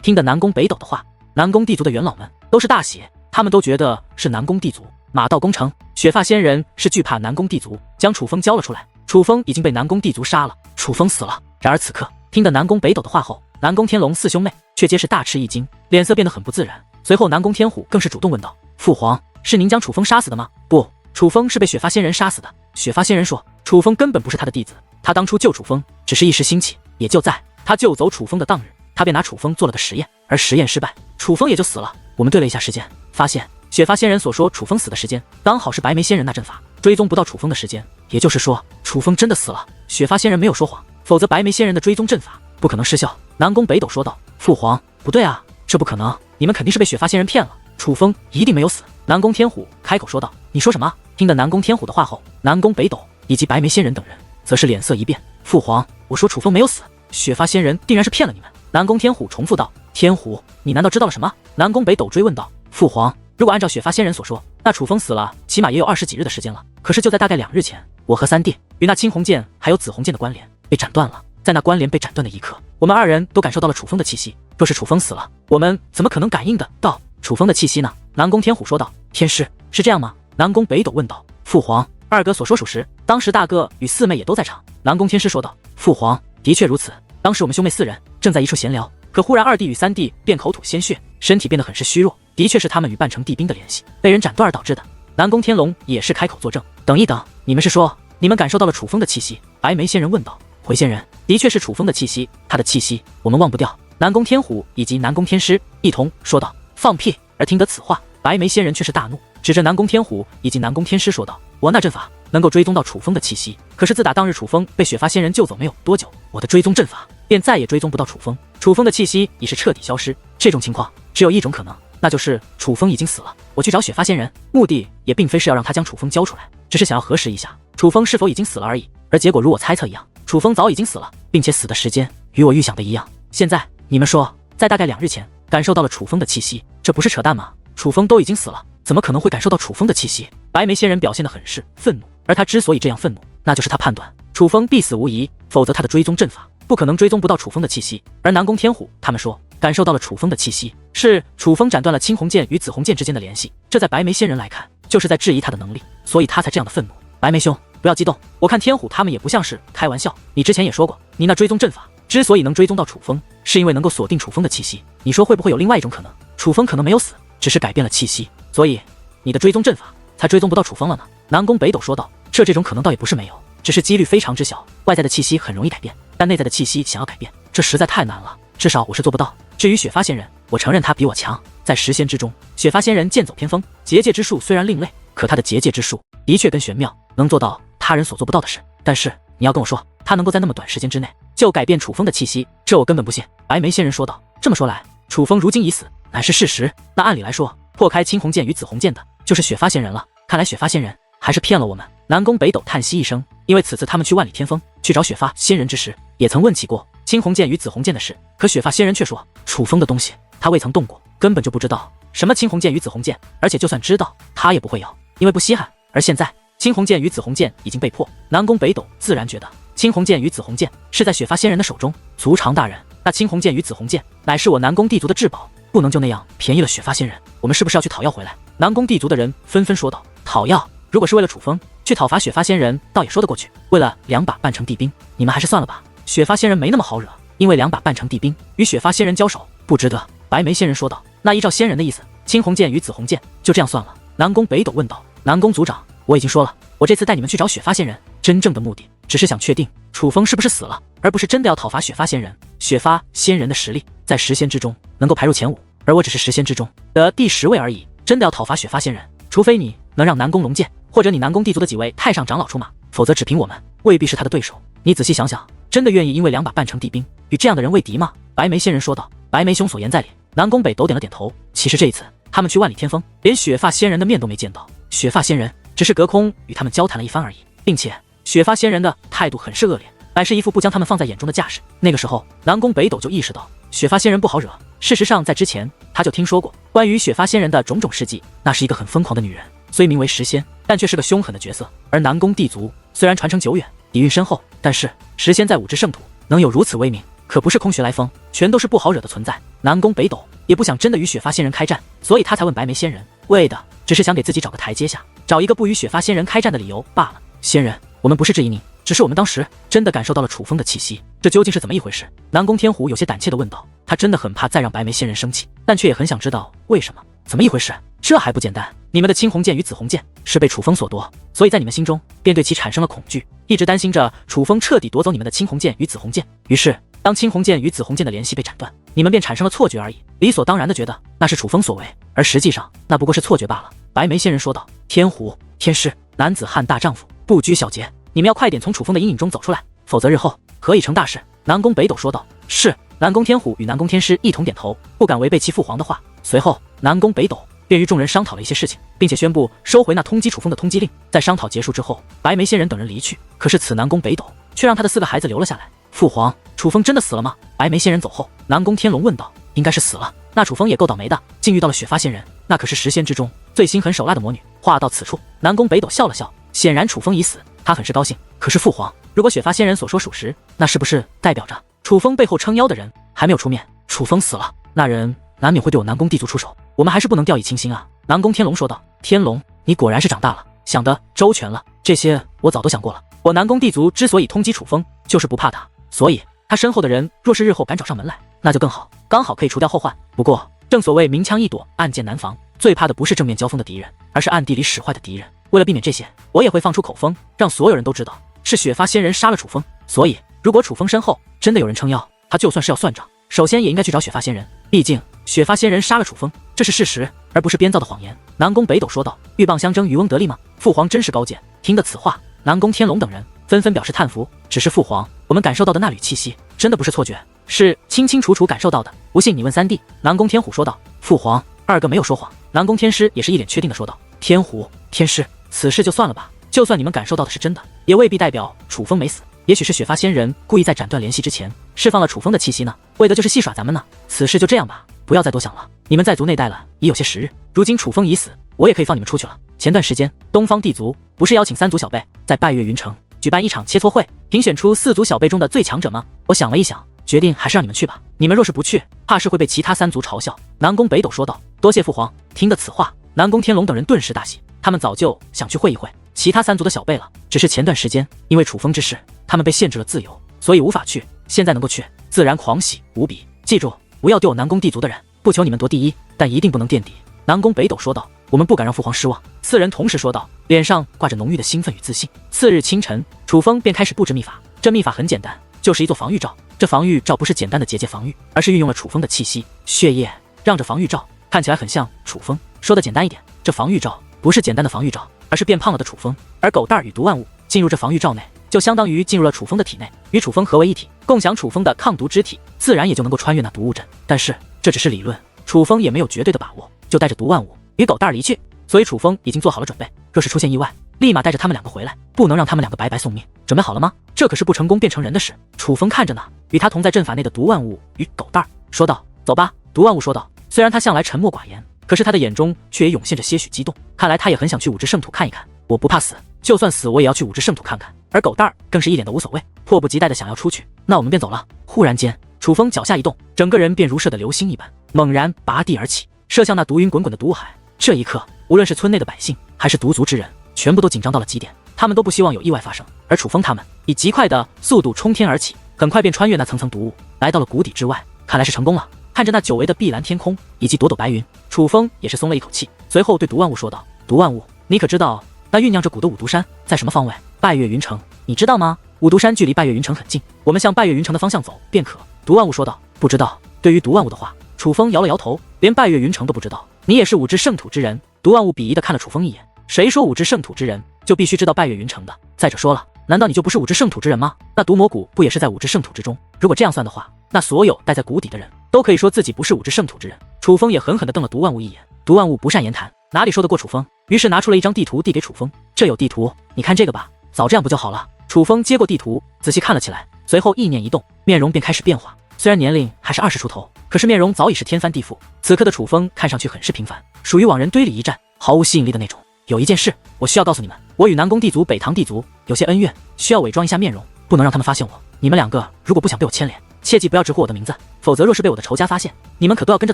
听得南宫北斗的话，南宫地族的元老们都是大喜，他们都觉得是南宫地族马到功成，雪发仙人是惧怕南宫地族，将楚风交了出来。楚风已经被南宫地族杀了，楚风死了。然而此刻听得南宫北斗的话后，南宫天龙四兄妹却皆是大吃一惊，脸色变得很不自然。随后南宫天虎更是主动问道：父皇，是您将楚风杀死的吗？不，楚风是被雪发仙人杀死的。雪发仙人说，楚风根本不是他的弟子，他当初救楚风只是一时兴起，也就在他救走楚风的当日，他便拿楚风做了个实验，而实验失败，楚风也就死了。我们对了一下时间，发现雪发仙人所说楚风死的时间刚好是白眉仙人那阵法追踪不到楚风的时间，也就是说楚风真的死了。雪发仙人没有说谎，否则白眉仙人的追踪阵法不可能失效。南宫北斗说道：父皇，不对啊，这不可能，你们肯定是被雪发仙人骗了，楚风一定没有死。南宫天虎开口说道：你说什么？听得南宫天虎的话后，南宫北斗以及白眉仙人等人则是脸色一变。父皇，我说楚风没有死，雪发仙人定然是骗了你们。南宫天虎重复道：天虎，你难道知道了什么？南宫北斗追问道：父皇，如果按照雪发仙人所说，那楚风死了起码也有20几日的时间了，可是就在大概2日前，我和三弟与那青红剑还有紫红剑的关联被斩断了。在那关联被斩断的一刻，我们2人都感受到了楚风的气息，若是楚风死了，我们怎么可能感应得到楚风的气息呢？南宫天虎说道：天师，是这样吗？南宫北斗问道：父皇，二哥所说属实，当时大哥与四妹也都在场。南宫天师说道：父皇，的确如此，当时我们兄妹4人正在一处闲聊，可忽然2弟与3弟便口吐鲜血，身体变得很是虚弱，的确是他们与半城帝兵的联系被人斩断而导致的。南宫天龙也是开口作证。等一等，你们是说你们感受到了楚风的气息？白眉仙人问道。回仙人，的确是楚风的气息，他的气息我们忘不掉。南宫天虎以及南宫天师一同说道。放屁！而听得此话，白眉仙人却是大怒，指着南宫天虎以及南宫天师说道：我那阵法能够追踪到楚风的气息，可是自打当日楚风被雪发仙人救走没有多久，我的追踪阵法便再也追踪不到楚风，楚风的气息已是彻底消失。这种情况只有一种可能，那就是楚风已经死了。我去找雪发仙人，目的也并非是要让他将楚风交出来，只是想要核实一下楚风是否已经死了而已。而结果如我猜测一样，楚风早已经死了，并且死的时间与我预想的一样。现在你们说，在大概2日前感受到了楚风的气息，这不是扯淡吗？楚风都已经死了，怎么可能会感受到楚风的气息？白眉仙人表现得很是愤怒，而他之所以这样愤怒，那就是他判断楚风必死无疑，否则他的追踪阵法不可能追踪不到楚风的气息。而南宫天虎他们说感受到了楚风的气息，是楚风斩断了青红剑与紫红剑之间的联系，这在白眉仙人来看就是在质疑他的能力，所以他才这样的愤怒。白眉兄，不要激动，我看天虎他们也不像是开玩笑，你之前也说过，你那追踪阵法之所以能追踪到楚风，是因为能够锁定楚风的气息，你说会不会有另外一种可能，楚风可能没有死，只是改变了气息，所以你的追踪阵法才追踪不到楚风了呢？南宫北斗说道。这种可能倒也不是没有，只是几率非常之小，外在的气息很容易改变，但内在的气息想要改变，这实在太难了，至少我是做不到。至于雪发仙人，我承认他比我强，在10仙之中，雪发仙人剑走偏锋，结界之术虽然另类，可他的结界之术的确更玄妙，能做到他人所做不到的事。但是你要跟我说他能够在那么短时间之内就改变楚风的气息，这我根本不信。白眉仙人说道。这么说来，楚风如今已死乃是事实，那按理来说破开青红剑与紫红剑的就是雪发仙人了，看来雪发仙人还是骗了我们。南宫北斗叹息一声，因为此次他们去万里天峰去找雪发仙人之时，也曾问起过青红剑与紫红剑的事，可雪发仙人却说楚风的东西他未曾动过，根本就不知道什么青红剑与紫红剑，而且就算知道他也不会要，因为不稀罕。而现在青红剑与紫红剑已经被破，南宫北斗自然觉得青红剑与紫红剑是在雪发仙人的手中。族长大人，那青红剑与紫红剑乃是我南宫地族的至宝，不能就那样便宜了雪发仙人，我们是不是要去讨要回来？南宫地族的人纷纷说道。讨要？如果是为了楚风去讨伐雪发仙人，倒也说得过去，为了2把半城帝兵，你们还是算了吧，雪发仙人没那么好惹，因为2把半城帝兵与雪发仙人交手不值得。白眉仙人说道。那依照仙人的意思，青红剑与紫红剑就这样算了？南宫北斗问道。南宫族长，我已经说了，我这次带你们去找雪发仙人，真正的目的只是想确定楚风是不是死了，而不是真的要讨伐雪发仙人。雪发仙人的实力在10仙之中能够排入前5，而我只是10仙之中的第10位而已，真的要讨伐雪发仙人，除非你能让南宫龙剑或者你南宫地族的几位太上长老出马，否则只凭我们未必是他的对手。你仔细想想，真的愿意因为2把半城帝兵与这样的人为敌吗？白眉仙人说道。白眉兄所言在理。南宫北斗点了点头。其实这一次他们去万里天峰，连雪发仙人的面都没见到，雪发仙人只是隔空与他们交谈了一番而已，并且雪发仙人的态度很是恶劣，乃是一副不将他们放在眼中的架势。那个时候南宫北斗就意识到雪发仙人不好惹，事实上在之前他就听说过关于雪发仙人的种种事迹，那是一个很疯狂的女人，虽名为10仙，但却是个凶狠的角色。而南宫地族虽然传承久远，底蕴深厚，但是10仙在5之圣土能有如此威名，可不是空穴来风，全都是不好惹的存在。南宫北斗也不想真的与雪发仙人开战，所以他才问白眉仙人，为的只是想给自己找个台阶下，找一个不与雪发仙人开战的理由罢了。仙人，我们不是质疑你，只是我们当时真的感受到了楚风的气息，这究竟是怎么一回事？南宫天虎有些胆怯地问道。他真的很怕再让白眉仙人生气，但却也很想知道为什么，怎么一回事？这还不简单，你们的青红剑与紫红剑是被楚风所夺，所以在你们心中便对其产生了恐惧，一直担心着楚风彻底夺走你们的青红剑与紫红剑。于是当青红剑与紫红剑的联系被斩断，你们便产生了错觉而已，理所当然地觉得那是楚风所为，而实际上那不过是错觉罢了。白眉仙人说道。天虎、天师，男子汉大丈夫，不拘小节，你们要快点从楚风的阴影中走出来，否则日后可以成大事。南宫北斗说道。是。南宫天虎与南宫天师一同点头，不敢违背其父皇的话。随后南宫北斗便与众人商讨了一些事情，并且宣布收回那通缉楚风的通缉令。在商讨结束之后，白眉仙人等人离去，可是此南宫北斗却让他的4个孩子留了下来。父皇，楚风真的死了吗？白眉仙人走后，南宫天龙问道。应该是死了，那楚风也够倒霉的，竟遇到了雪发仙人，那可是10仙之中最心狠手辣的魔女。话到此处，南宫北斗笑了笑，显然楚风已死，他很是高兴。可是父皇，如果雪发仙人所说属实，那是不是代表着楚风背后撑腰的人还没有出面？楚风死了，那人难免会对我南宫地族出手，我们还是不能掉以轻心啊。南宫天龙说道。天龙，你果然是长大了，想得周全了，这些我早都想过了。我南宫地族之所以通缉楚风，就是不怕他，所以他身后的人若是日后敢找上门来，那就更好，刚好可以除掉后患。不过正所谓明枪易躲，暗箭难防，最怕的不是正面交锋的敌人，而是暗地里使坏的敌人。为了避免这些，我也会放出口风，让所有人都知道是雪发仙人杀了楚风。所以如果楚风身后真的有人撑腰，他就算是要算账，首先也应该去找雪发仙人，毕竟雪发仙人杀了楚风，这是事实，而不是编造的谎言。南宫北斗说道。鹬蚌相争，渔翁得利吗？父皇真是高见。听得此话，南宫天龙等人纷纷表示叹服。只是父皇，我们感受到的那缕气息真的不是错觉，是清清楚楚感受到的，不信你问3弟。南宫天虎说道。父皇，2个没有说谎。南宫天师也是一脸确定的说道。天虎、天师，此事就算了吧，就算你们感受到的是真的，也未必代表楚风没死，也许是雪发仙人故意在斩断联系之前释放了楚风的气息呢，为的就是戏耍咱们呢。此事就这样吧，不要再多想了，你们在族内待了已有些时日，如今楚风已死，我也可以放你们出去了。前段时间东方地族不是邀请3族小辈在拜月云城举办一场切磋会，评选出4族小辈中的最强者吗？我想了一想，决定还是让你们去吧，你们若是不去，怕是会被其他3族嘲笑。南宫北斗说道。多谢父皇。听得此话，南宫天龙等人顿时大喜，他们早就想去会一会其他3族的小辈了，只是前段时间因为楚风之事，他们被限制了自由，所以无法去，现在能够去，自然狂喜无比。记住，不要丢我南宫地族的人，不求你们夺第一，但一定不能垫底。南宫北斗说道。我们不敢让父皇失望。4人同时说道，脸上挂着浓郁的兴奋与自信。次日清晨，楚风便开始布置秘法。这秘法很简单，就是一座防御罩。这防御罩不是简单的结界防御，而是运用了楚风的气息、血液，让这防御罩看起来很像楚风。说的简单一点，这防御罩不是简单的防御罩，而是变胖了的楚风。而狗蛋与毒万物进入这防御罩内，就相当于进入了楚风的体内，与楚风合为一体，共享楚风的抗毒之体，自然也就能够穿越那毒物阵。但是这只是理论，楚风也没有绝对的把握，就带着毒万物与狗蛋离去。所以楚风已经做好了准备，若是出现意外，立马带着他们2个回来，不能让他们2个白白送命。准备好了吗？这可是不成功变成人的事。楚风看着呢，与他同在阵法内的毒万物与狗蛋说道。走吧。毒万物说道。虽然他向来沉默寡言，可是他的眼中却也涌现着些许激动，看来他也很想去五之圣土看一看。我不怕死，就算死我也要去五之圣土看看。而狗蛋更是一脸的无所谓，迫不及待的想要出去。那我们便走了。忽然间，楚风脚下一动，整个人便如射的流星一般，猛然拔地而起，射向那毒云滚滚的毒海。这一刻，无论是村内的百姓还是毒族之人，全部都紧张到了极点，他们都不希望有意外发生。而楚风他们以极快的速度冲天而起，很快便穿越那层层毒雾，来到了谷底之外。看来是成功了。看着那久违的碧蓝天空以及朵朵白云，楚风也是松了一口气，随后对毒万物说道。毒万物，你可知道那酝酿着蛊的五毒山在什么方位？拜月云城，你知道吗？五毒山距离拜月云城很近，我们向拜月云城的方向走便可。毒万物说道。不知道。对于毒万物的话，楚风摇了摇头，连拜月云城都不知道。你也是五之圣土之人？毒万物鄙夷的看了楚风一眼。谁说五之圣土之人就必须知道拜月云城的？再者说了，难道你就不是五之圣土之人吗？那毒魔谷不也是在五之圣土之中？如果这样算的话，那所有待在谷底的人都可以说自己不是五之圣土之人。楚风也狠狠地瞪了毒万物一眼。毒万物不善言谈，哪里说得过楚风？于是拿出了一张地图递给楚风。这有地图，你看这个吧。早这样不就好了？楚风接过地图，仔细看了起来，随后意念一动，面容便开始变化。虽然年龄还是20出头，可是面容早已是天翻地覆。此刻的楚风看上去很是平凡，属于往人堆里一战，毫无吸引力的那种。有一件事我需要告诉你们，我与南宫地族、北唐地族有些恩怨，需要伪装一下面容，不能让他们发现我。你们2个如果不想被我牵连，切记不要直呼我的名字，否则若是被我的仇家发现，你们可都要跟着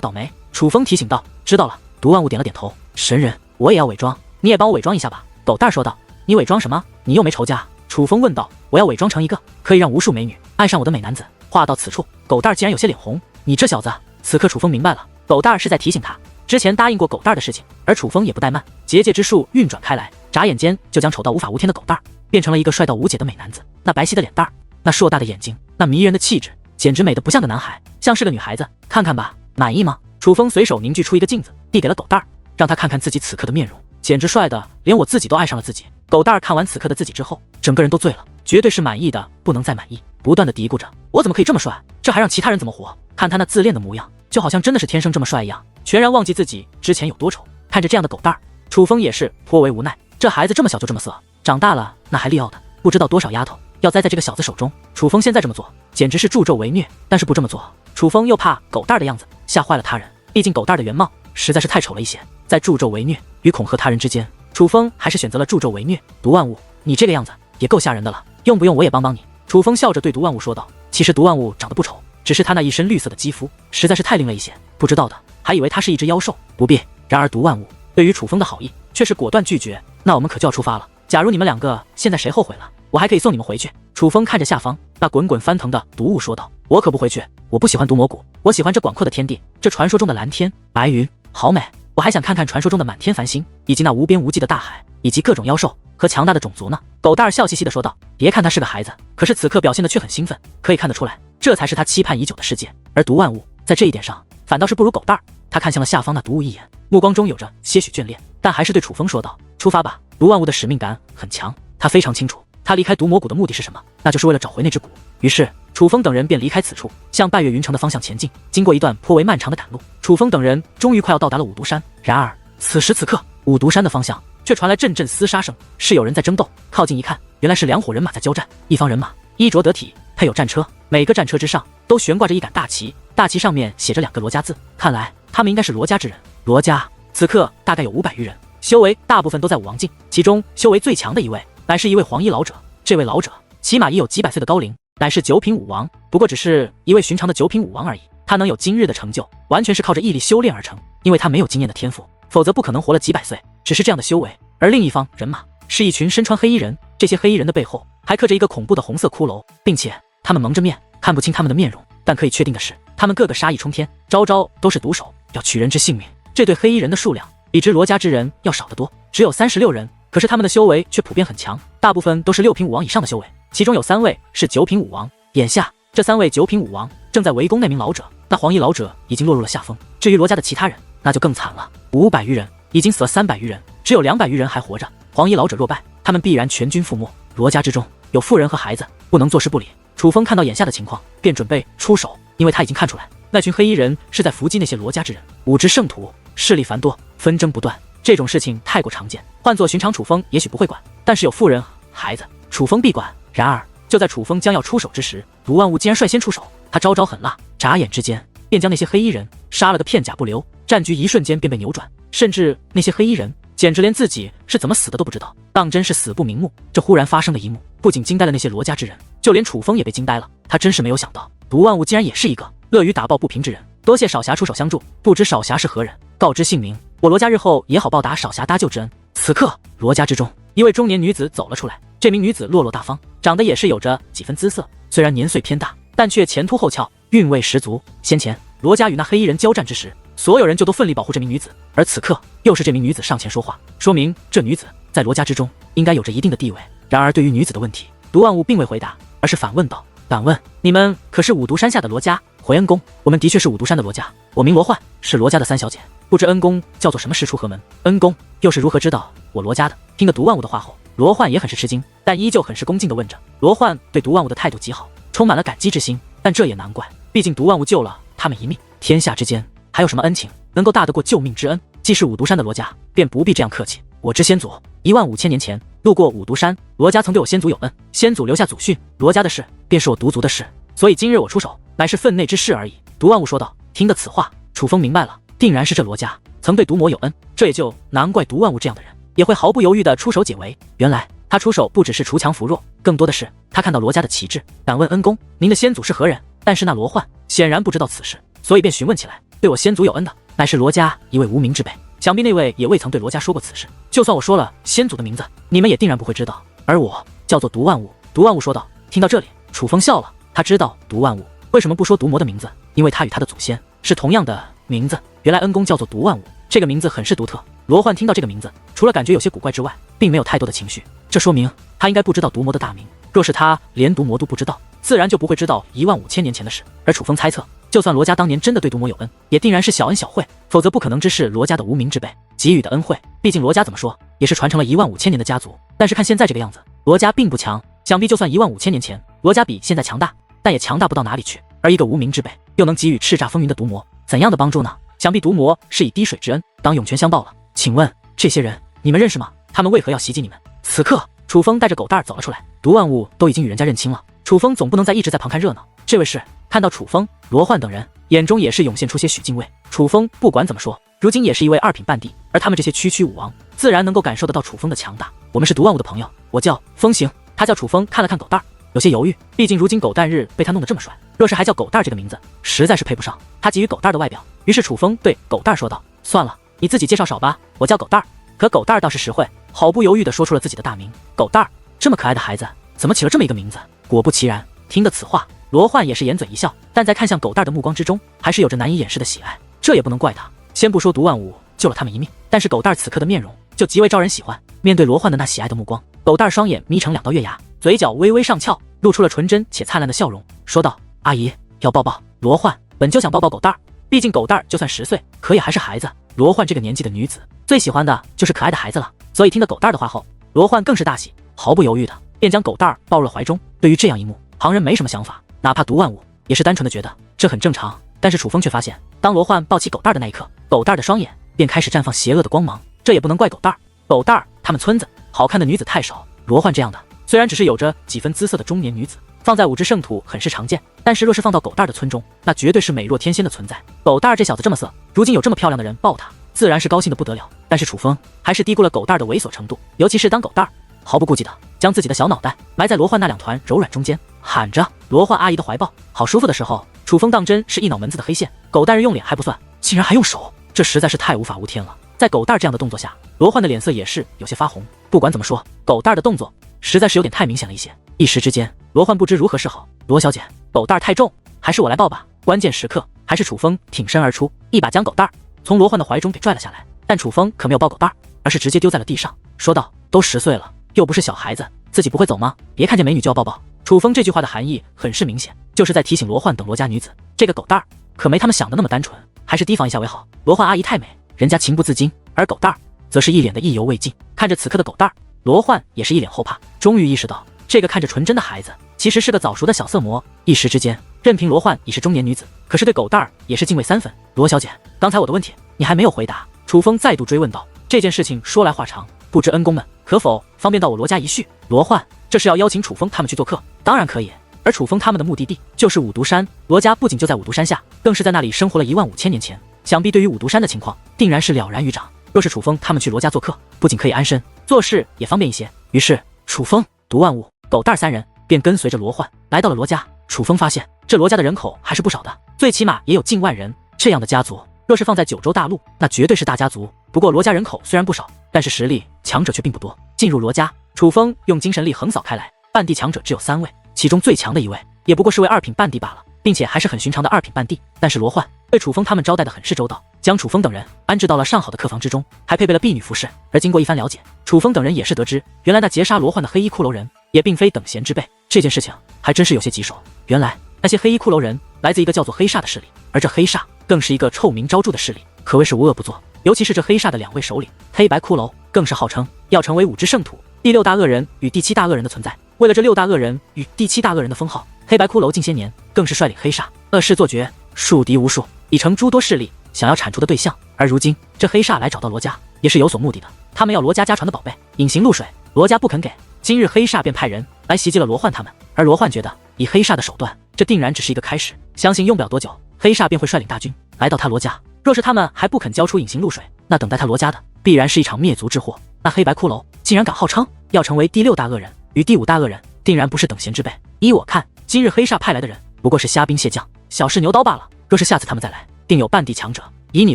倒霉。楚风提醒道。知道了。毒万物点了点头。神人，我也要伪装，你也帮我伪装一下吧。狗蛋儿说道。你伪装什么？你又没仇家。楚风问道。我要伪装成一个可以让无数美女爱上我的美男子。话到此处，狗蛋儿竟然有些脸红。你这小子！此刻楚风明白了，狗蛋儿是在提醒他之前答应过狗蛋儿的事情，而楚风也不怠慢，结界之术运转开来，眨眼间就将丑到无法无天的狗蛋儿变成了一个帅到无解的美男子。那白皙的脸蛋儿，那硕大的眼睛，那迷人的气质，简直美得不像个男孩，像是个女孩子。看看吧，满意吗？楚风随手凝聚出一个镜子，递给了狗蛋儿，让他看看自己此刻的面容，简直帅的连我自己都爱上了自己。狗蛋儿看完此刻的自己之后，整个人都醉了，绝对是满意的不能再满意，不断的嘀咕着：我怎么可以这么帅？这还让其他人怎么活？看他那自恋的模样，就好像真的是天生这么帅一样，全然忘记自己之前有多丑。看着这样的狗蛋儿，楚风也是颇为无奈。这孩子这么小就这么色，长大了那还利奥的，不知道多少丫头要栽在这个小子手中。楚风现在这么做，简直是助纣为虐。但是不这么做，楚风又怕狗蛋儿的样子吓坏了他人，毕竟狗蛋儿的原貌实在是太丑了一些。在助纣为虐与恐吓他人之间，楚风还是选择了助纣为虐。毒万物，你这个样子也够吓人的了，用不用我也帮帮你？楚风笑着对毒万物说道。其实毒万物长得不丑，只是他那一身绿色的肌肤实在是太另了一些，不知道的还以为他是一只妖兽。不必。然而毒万物对于楚风的好意却是果断拒绝。那我们可就要出发了，假如你们两个现在谁后悔了，我还可以送你们回去。楚风看着下方那滚滚翻腾的毒雾说道。我可不回去，我不喜欢毒蘑菇，我喜欢这广阔的天地，这传说中的蓝天白云，好美。我还想看看传说中的满天繁星，以及那无边无际的大海，以及各种妖兽和强大的种族呢。狗蛋儿笑嘻嘻地说道。别看他是个孩子，可是此刻表现的却很兴奋，可以看得出来，这才是他期盼已久的世界。而毒万物在这一点上反倒是不如狗蛋儿。他看向了下方那毒雾一眼，目光中有着些许眷恋，但还是对楚风说道。出发吧。毒万物的使命感很强，他非常清楚他离开毒蘑菇的目的是什么，那就是为了找回那只蛊。于是楚风等人便离开此处，向拜月云城的方向前进。经过一段颇为漫长的赶路，楚风等人终于快要到达了五毒山。然而此时此刻，五毒山的方向却传来阵阵厮杀声，是有人在争斗。靠近一看，原来是两伙人马在交战。一方人马衣着得体，配有战车，每个战车之上都悬挂着一杆大旗，大旗上面写着2个罗家字，看来他们应该是罗家之人。罗家此刻大概有500余人，修为大部分都在武王境，其中修为最强的一位乃是一位黄衣老者。这位老者起码已有几百岁的高龄，乃是9品武王，不过只是一位寻常的9品武王而已。他能有今日的成就，完全是靠着毅力修炼而成，因为他没有经验的天赋，否则不可能活了几百岁，只是这样的修为。而另一方人马是一群身穿黑衣人，这些黑衣人的背后还刻着一个恐怖的红色骷髅，并且他们蒙着面，看不清他们的面容，但可以确定的是，他们个个杀意冲天，招招都是毒手，要取人之性命。这对黑衣人的数量比之罗家之人要少得多，只有36人，可是他们的修为却普遍很强，大部分都是6品武王以上的修为，其中有3位是9品武王。眼下这3位9品武王正在围攻那名老者，那黄衣老者已经落入了下风。至于罗家的其他人，那就更惨了，500余人已经死了300余人，只有200余人还活着。黄衣老者若败，他们必然全军覆没。罗家之中有妇人和孩子，不能坐视不理。楚风看到眼下的情况，便准备出手，因为他已经看出来，那群黑衣人是在伏击那些罗家之人，武职圣徒，势力繁多，纷争不断，这种事情太过常见，换作寻常楚风也许不会管，但是有妇人孩子，楚风必管。然而就在楚风将要出手之时，毒万物竟然率先出手，他招招狠辣，眨眼之间便将那些黑衣人杀了个片甲不留，战局一瞬间便被扭转，甚至那些黑衣人简直连自己是怎么死的都不知道，当真是死不瞑目。这忽然发生的一幕不仅惊呆了那些罗家之人，就连楚风也被惊呆了。他真是没有想到，毒万物竟然也是一个乐于打抱不平之人。多谢少侠出手相助，不知少侠是何人，告知姓名，我罗家日后也好报答少侠搭救之恩。此刻罗家之中，一位中年女子走了出来，这名女子落落大方，长得也是有着几分姿色，虽然年岁偏大，但却前凸后翘，韵味十足。先前罗家与那黑衣人交战之时，所有人就都奋力保护这名女子，而此刻又是这名女子上前说话，说明这女子在罗家之中应该有着一定的地位。然而对于女子的问题，毒万物并未回答，而是反问道：敢问你们可是五毒山下的罗家？回恩公，我们的确是五毒山的罗家，我名罗焕，是罗家的3小姐，不知恩公叫做什么师出何门？恩公又是如何知道我罗家的？听得毒万物的话后，罗焕也很是吃惊，但依旧很是恭敬地问着。罗焕对毒万物的态度极好，充满了感激之心，但这也难怪，毕竟毒万物救了他们一命，天下之间还有什么恩情能够大得过救命之恩？既是五毒山的罗家，便不必这样客气。我之先祖15000年前路过五毒山，罗家曾对我先祖有恩，先祖留下祖训，罗家的事便是我毒族的事，所以今日我出手乃是分内之事而已。毒万物说道。听得此话，楚风明白了，定然是这罗家曾对毒魔有恩，这也就难怪毒万物这样的人也会毫不犹豫地出手解围。原来他出手不只是锄强扶弱，更多的是他看到罗家的旗帜。敢问恩公，您的先祖是何人？但是那罗焕显然不知道此事，所以便询问起来。对我先祖有恩的，乃是罗家一位无名之辈，想必那位也未曾对罗家说过此事。就算我说了先祖的名字，你们也定然不会知道。而我叫做毒万物。毒万物说道。听到这里，楚风笑了，他知道毒万物为什么不说毒魔的名字，因为他与他的祖先是同样的名字。原来恩公叫做毒万物，这个名字很是独特。罗焕听到这个名字，除了感觉有些古怪之外，并没有太多的情绪。这说明他应该不知道毒魔的大名。若是他连毒魔都不知道，自然就不会知道15000年前的事。而楚风猜测，就算罗家当年真的对毒魔有恩，也定然是小恩小惠，否则不可能知是罗家的无名之辈给予的恩惠。毕竟罗家怎么说也是传承了15000年的家族，但是看现在这个样子，罗家并不强。想必就算15000年前罗家比现在强大，但也强大不到哪里去。而一个无名之辈又能给予叱咤风云的毒魔怎样的帮助呢？想必毒魔是以滴水之恩当涌泉相报了。请问这些人你们认识吗？他们为何要袭击你们？此刻楚风带着狗蛋儿走了出来，毒万物都已经与人家认清了，楚风总不能再一直在旁看热闹。这位是看到楚风、罗焕等人，眼中也是涌现出些许敬畏。楚风不管怎么说，如今也是一位2品半帝，而他们这些区区武王，自然能够感受得到楚风的强大。我们是毒万物的朋友，我叫风行。他叫楚风看了看狗蛋儿，有些犹豫，毕竟如今狗蛋日被他弄得这么帅，若是还叫狗蛋这个名字，实在是配不上他给予狗蛋的外表。于是楚风对狗蛋说道：算了，你自己介绍少吧，我叫狗蛋。可狗蛋倒是实惠，毫不犹豫地说出了自己的大名。狗蛋，这么可爱的孩子，怎么起了这么一个名字？果不其然，听得此话，罗焕也是掩嘴一笑，但在看向狗蛋的目光之中，还是有着难以掩饰的喜爱。这也不能怪他，先不说毒万物救了他们一命，但是狗蛋此刻的面容就极为招人喜欢。面对罗焕的那喜爱的目光，狗蛋双眼眯成2道月牙，嘴角微微上翘，露出了纯真且灿烂的笑容，说道：阿姨要抱抱。罗焕本就想抱抱狗蛋，毕竟狗蛋就算10岁，可也还是孩子。罗焕这个年纪的女子最喜欢的就是可爱的孩子了，所以听到狗蛋的话后，罗焕更是大喜，毫不犹豫的便将狗蛋抱入了怀中。对于这样一幕，旁人没什么想法，哪怕毒万物也是单纯的觉得这很正常。但是楚风却发现，当罗焕抱起狗蛋的那一刻，狗蛋的双眼便开始绽放邪恶的光芒。这也不能怪狗蛋，狗蛋他们村子好看的女子太少，罗焕这样的虽然只是有着几分姿色的中年女子，放在5之圣土很是常见，但是若是放到狗蛋的村中，那绝对是美若天仙的存在。狗蛋这小子这么色，如今有这么漂亮的人抱他，自然是高兴的不得了。但是楚风还是低估了狗蛋的猥琐程度，尤其是当狗蛋毫不顾忌的将自己的小脑袋埋在罗焕那2团柔软中间，喊着罗焕阿姨的怀抱好舒服的时候，楚风当真是一脑门子的黑线。狗蛋用脸还不算，竟然还用手，这实在是太无法无天了。在狗蛋这样的动作下，罗焕的脸色也是有些发红。不管怎么说，狗蛋的动作实在是有点太明显了一些。一时之间，罗焕不知如何是好。罗小姐，狗蛋太重，还是我来抱吧。关键时刻，还是楚风挺身而出，一把将狗蛋从罗焕的怀中给拽了下来。但楚风可没有抱狗蛋，而是直接丢在了地上，说道：都10岁了，又不是小孩子，自己不会走吗？别看见美女就要抱抱。楚风这句话的含义很是明显，就是在提醒罗焕等罗家女子，这个狗蛋可没他们想的那么单纯，还是提防一下为好。罗焕阿姨太美，人家情不自禁，而狗蛋则是一脸的意犹未尽。看着此刻的狗蛋，罗焕也是一脸后怕，终于意识到这个看着纯真的孩子其实是个早熟的小色魔。一时之间，任凭罗焕已是中年女子，可是对狗蛋也是敬畏3分。罗小姐，刚才我的问题你还没有回答。楚风再度追问道。这件事情说来话长，不知恩公们可否方便到我罗家一叙？罗焕这是要邀请楚风他们去做客？当然可以。而楚风他们的目的地就是五毒山，罗家不仅就在五毒山下，更是在那里生活了15000年前，想必对于五毒山的情况定然是了然于掌。若是楚风他们去罗家做客，不仅可以安身，做事也方便一些。于是楚风、毒万物、狗蛋3人便跟随着罗焕来到了罗家。楚风发现这罗家的人口还是不少的，最起码也有近万人。这样的家族若是放在九州大陆，那绝对是大家族。不过罗家人口虽然不少，但是实力强者却并不多。进入罗家，楚风用精神力横扫开来，半帝强者只有3位，其中最强的一位也不过是位2品半帝罢了，并且还是很寻常的2品半帝。但是罗焕对楚风他们招待的很是周到，将楚风等人安置到了上好的客房之中，还配备了婢女服侍。而经过一番了解，楚风等人也是得知，原来那劫杀罗焕的黑衣骷髅人也并非等闲之辈。这件事情还真是有些棘手。原来那些黑衣骷髅人来自一个叫做黑煞的势力，而这黑煞更是一个臭名昭著的势力，可谓是无恶不作。尤其是这黑煞的2位首领黑白骷髅，更是号称要成为5之圣土第6大恶人与第7大恶人的存在。为了这6大恶人与第7大恶人的封号，黑白骷髅近些年更是率领黑煞恶事做绝，树敌无数，已成诸多势力想要铲除的对象。而如今这黑煞来找到罗家，也是有所目的的。他们要罗家家传的宝贝隐形露水，罗家不肯给。今日黑煞便派人来袭击了罗焕他们，而罗焕觉得以黑煞的手段，这定然只是一个开始，相信用不了多久，黑煞便会率领大军来到他罗家。若是他们还不肯交出隐形露水，那等待他罗家的必然是一场灭族之祸。那黑白骷髅竟然敢号称要成为第6大恶人与第5大恶人，定然不是等闲之辈。依我看，今日黑煞派来的人不过是虾兵蟹将，小试牛刀罢了。若是下次他们再来，定有半地强者。以你